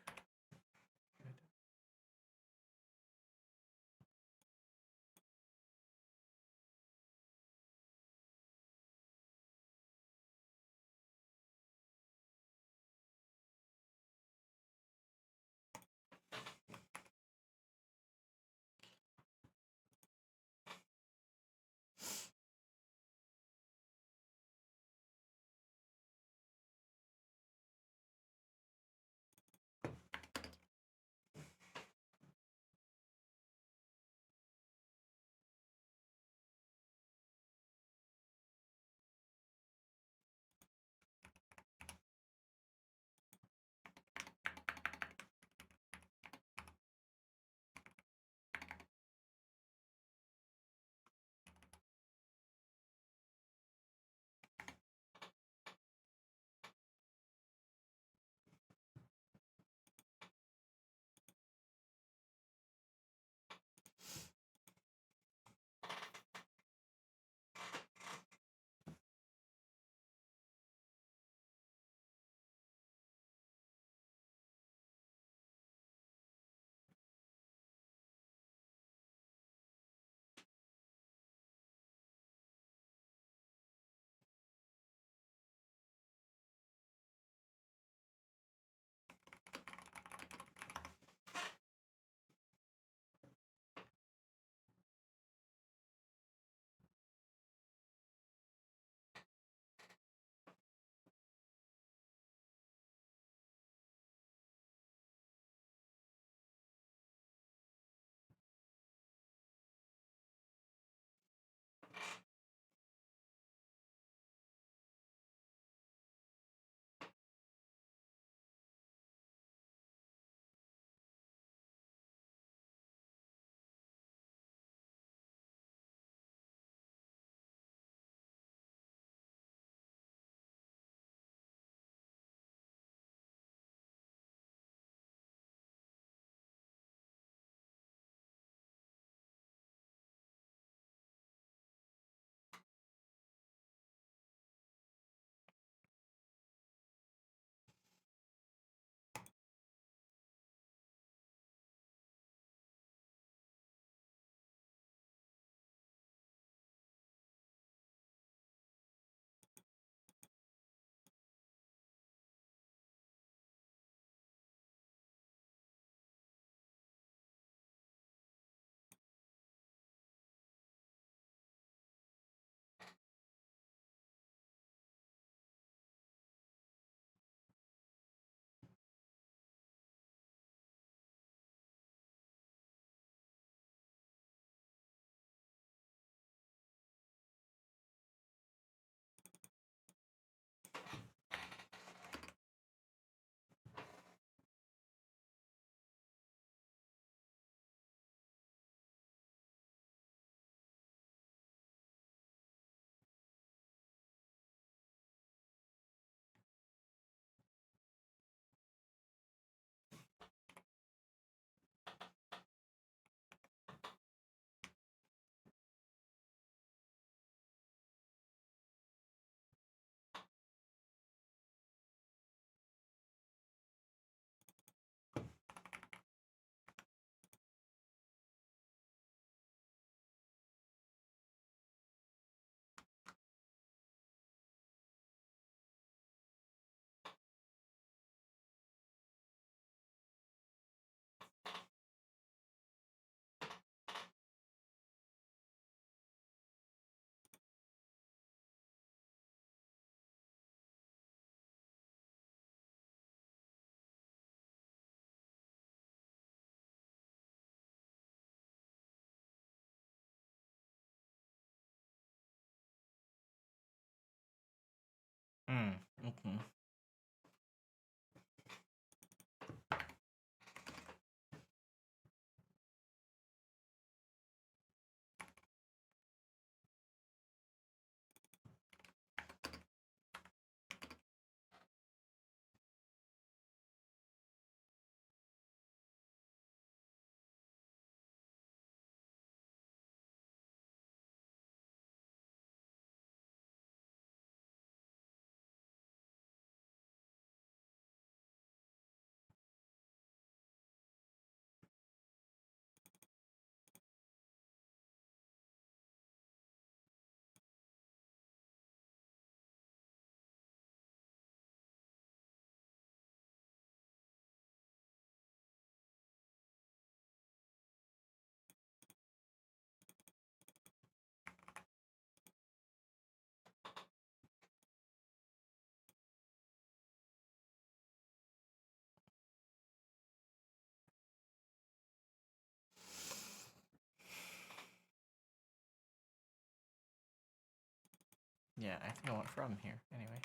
Speaker 1: Yeah, I think I want from here anyway.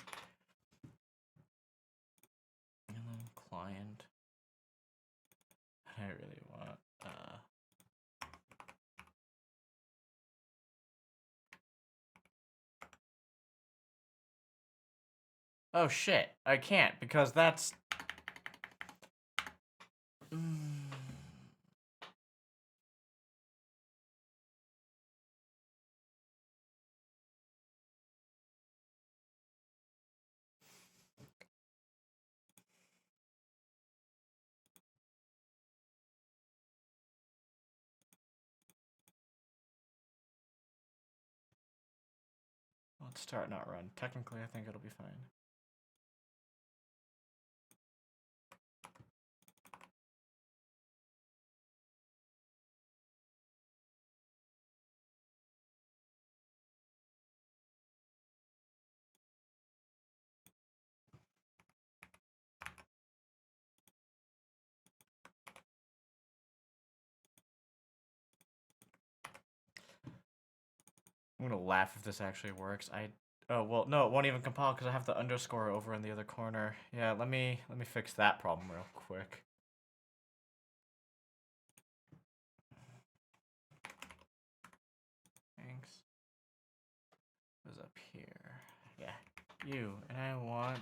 Speaker 1: And then client. I really want oh shit, I can't because that's let's start not run. Technically I think it'll be fine. I'm gonna laugh if this actually works. Oh well, no, it won't even compile because I have the underscore over in the other corner. Yeah, let me fix that problem real quick. Thanks. What's up here? Yeah, you and I want.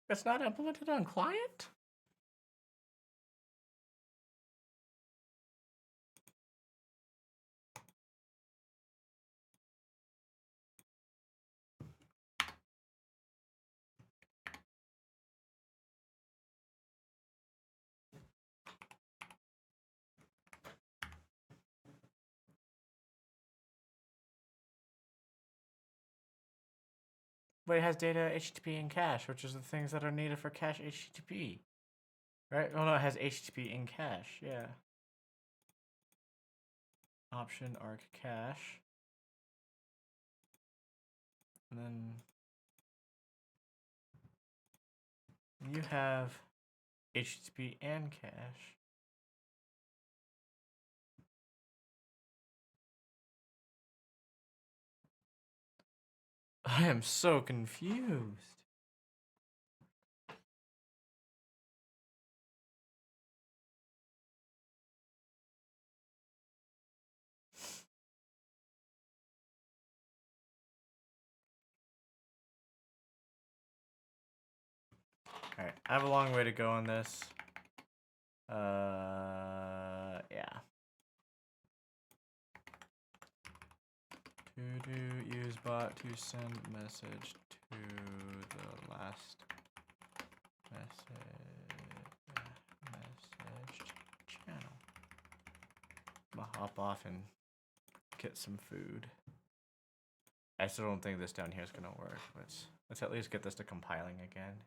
Speaker 1: It's not implemented on client? But it has data, HTTP, and cache, which is the things that are needed for cache HTTP. Right? Oh no, it has HTTP in cache, yeah. option arc cache. And then you have HTTP and cache. I am so confused. Alright, I have a long way to go on this. Yeah. To do use bot to send message to the last message channel. I'm gonna hop off and get some food. I still don't think this down here is gonna work. Let's at least get this to compiling again.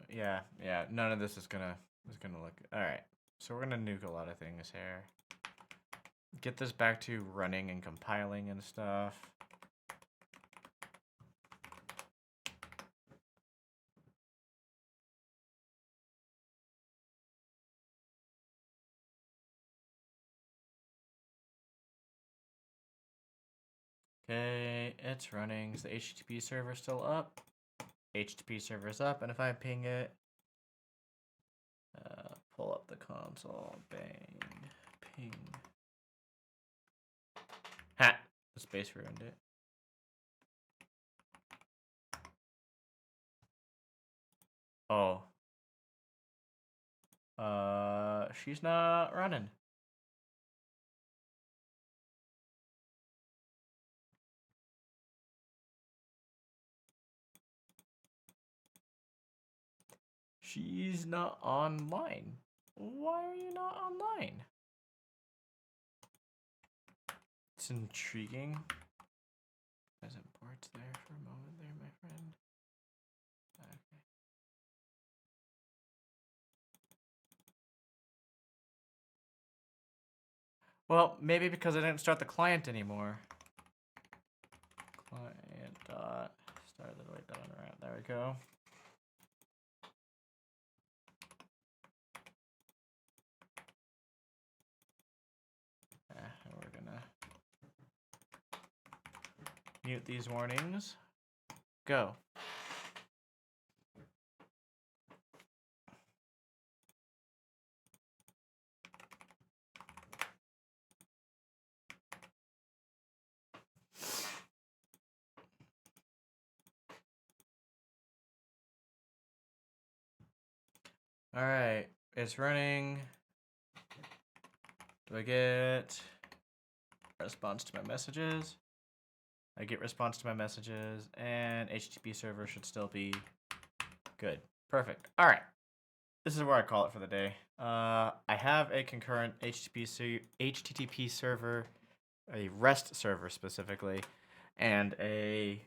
Speaker 1: Yeah. Yeah. None of this is gonna look. All right. So we're gonna nuke a lot of things here. Get this back to running and compiling and stuff. Okay, it's running. Is the HTTP server still up? HTTP server's up, and if I ping it, pull up the console, bang, ping. Ha! The space ruined it. Oh. She's not running. She's not online. Why are you not online? It's intriguing. Present ports there for a moment there, my friend. Okay. Well, maybe because I didn't start the client anymore. Client dot start the delete dot around. There we go. We're gonna mute these warnings. Go. All right, it's running. Do I get response to my messages? I get response to my messages, and HTTP server should still be good. Perfect. All right. This is where I call it for the day. I have a concurrent HTTP server, a REST server specifically, and a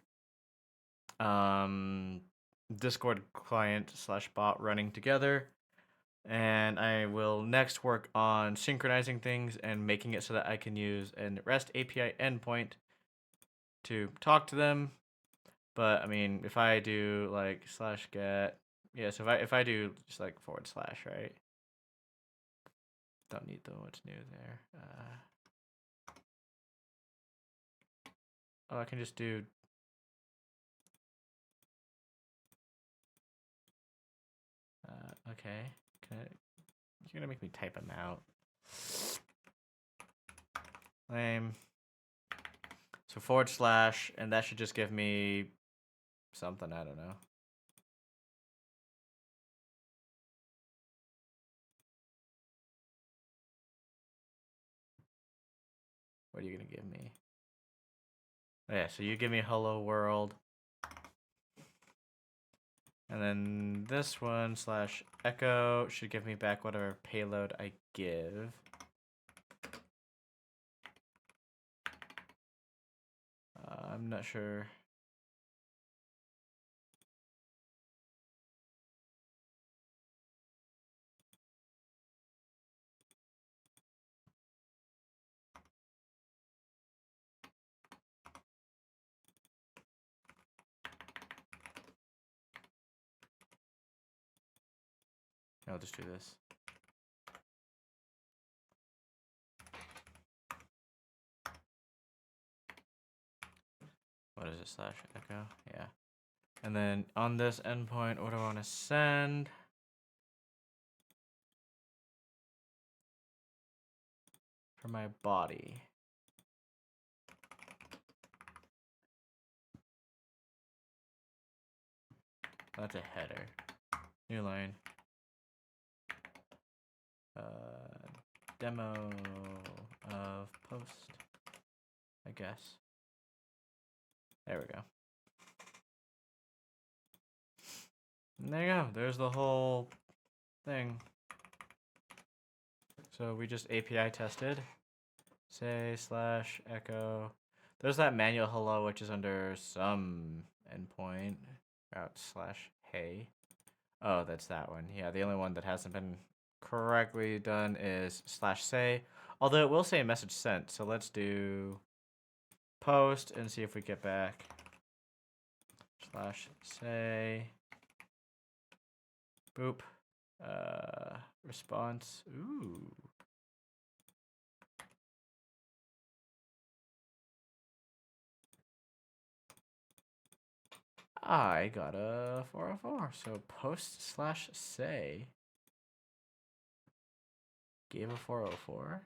Speaker 1: Discord client / bot running together. And I will next work on synchronizing things and making it so that I can use a REST API endpoint to talk to them. But I mean, if I do like /get, yeah, so if I do just like /, right? Don't need the what's new there. Oh, I can just do okay. You're gonna make me type them out. Lame. So /, and that should just give me something, I don't know. What are you gonna give me? Oh, yeah, so you give me hello world. And then this one slash echo should give me back whatever payload I give. I'm not sure. I'll just do this. What is it, slash echo? Yeah. And then on this endpoint, what do I want to send? For my body. That's a header. New line. Demo of post, I guess. There we go. And there you go. There's the whole thing. So we just API tested. Say slash echo. There's that manual hello, which is under some endpoint. Route slash hey. Oh, that's that one. Yeah, the only one that hasn't been correctly done is slash say. Although it will say message sent. So let's do post and see if we get back. Slash say. Boop. Response. Ooh. I got a 404. So post slash say gave a 404.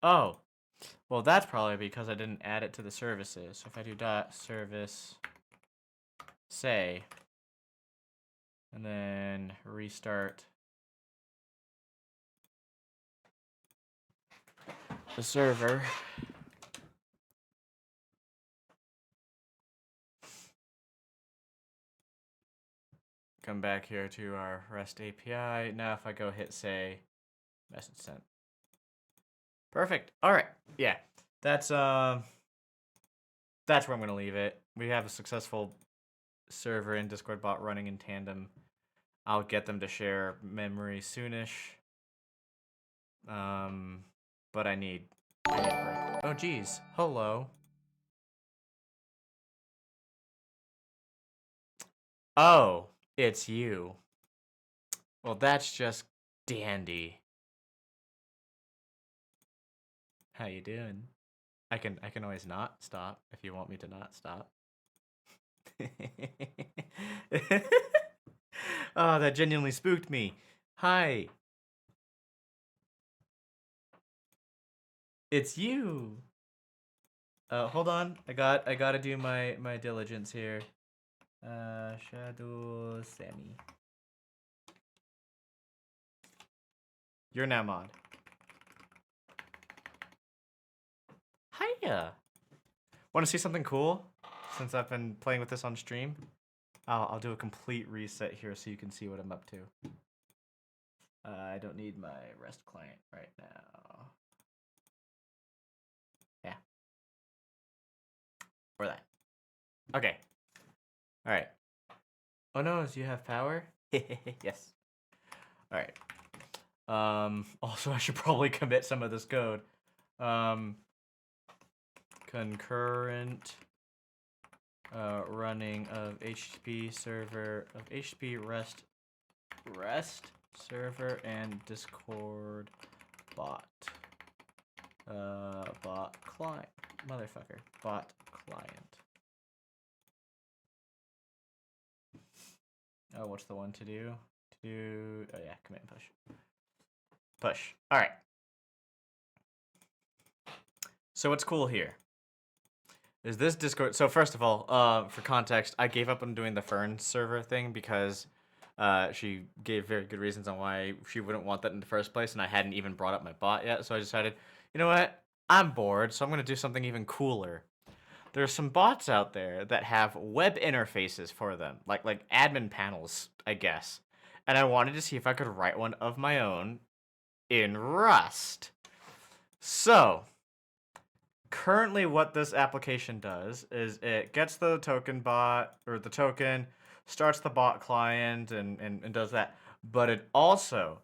Speaker 1: Oh, well, that's probably because I didn't add it to the services. So if I do dot service say and then restart the server. Come back here to our REST API. Now if I go hit say, message sent. Perfect. All right. Yeah. That's where I'm going to leave it. We have a successful server and Discord bot running in tandem. I'll get them to share memory soonish. But I need a break. Oh geez. Hello. Oh, it's you. Well, that's just dandy. How you doing? I can always not stop if you want me to not stop. Oh, that genuinely spooked me. Hi. It's you. Hold on. I gotta do my diligence here. Shadow Sammy. You're now mod. Hiya. Want to see something cool? Since I've been playing with this on stream, I'll do a complete reset here so you can see what I'm up to. I don't need my REST client right now. Yeah. Or that. Okay. All right. Oh no, do you have power? Yes. All right. Also, I should probably commit some of this code. Concurrent running of HTTP server of HTTP REST server and Discord bot. Bot client. Motherfucker. Bot client. Oh, what's the one to do? do, oh yeah, command push. Push. All right. So what's cool here is this Discord. So first of all, for context, I gave up on doing the Fern server thing because she gave very good reasons on why she wouldn't want that in the first place, and I hadn't even brought up my bot yet. So I decided, you know what? I'm bored, so I'm gonna do something even cooler. There's some bots out there that have web interfaces for them, like admin panels, I guess. And I wanted to see if I could write one of my own in Rust. So, currently what this application does is it gets the token bot, or the token, starts the bot client, and does that. But it also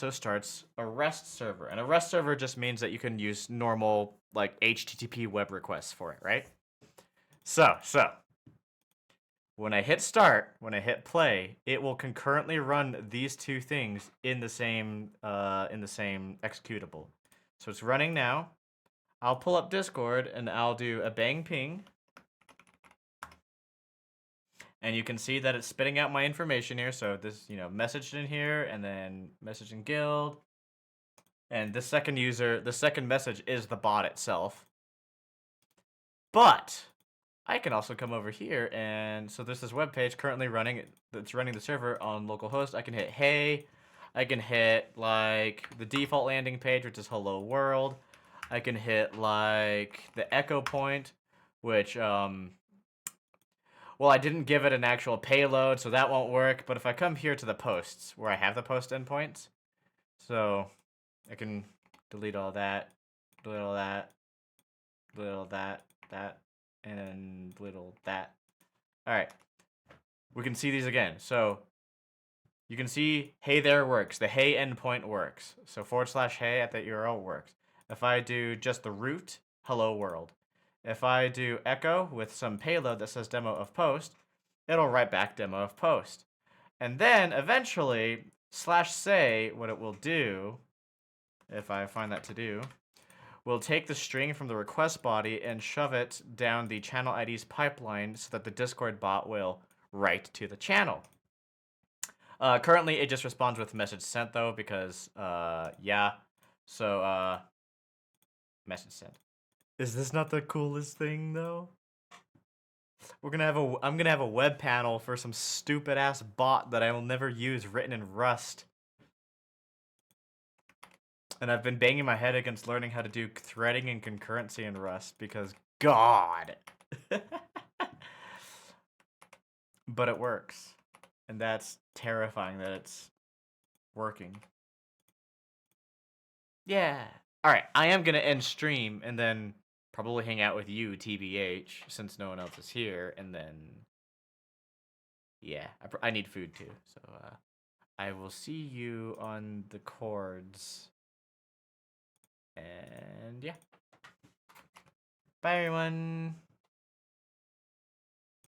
Speaker 1: starts a REST server. And a REST server just means that you can use normal like HTTP web requests for it, right? So when I hit start, when I hit play, it will concurrently run these two things in the same executable. So it's running now. I'll pull up Discord and I'll do a bang ping. And you can see that it's spitting out my information here. So this, messaged in here, and then message in guild. And the second message is the bot itself. But I can also come over here, and so there's this web page currently running that's running the server on localhost. I can hit hey. I can hit like the default landing page, which is hello world. I can hit like the echo point, which well, I didn't give it an actual payload, so that won't work. But if I come here to the posts where I have the post endpoints, so I can delete all that, delete all that, delete all that, and then little that. All right, we can see these again. So you can see hey there works. The hey endpoint works. So /hey at that URL works. If I do just the root, hello world. If I do echo with some payload that says demo of post, it'll write back demo of post. And then eventually /say, what it will do, if I find that to do, will take the string from the request body and shove it down the channel ID's pipeline so that the Discord bot will write to the channel. Currently, it just responds with message sent, though, because, yeah. So, message sent. Is this not the coolest thing, though? I'm gonna have a web panel for some stupid-ass bot that I will never use written in Rust. And I've been banging my head against learning how to do threading and concurrency in Rust because, God. But it works. And that's terrifying that it's working. Yeah. All right, I am going to end stream and then probably hang out with you, TBH, since no one else is here. And then, yeah, I need food too. So I will see you on the chords. And yeah. Bye, everyone.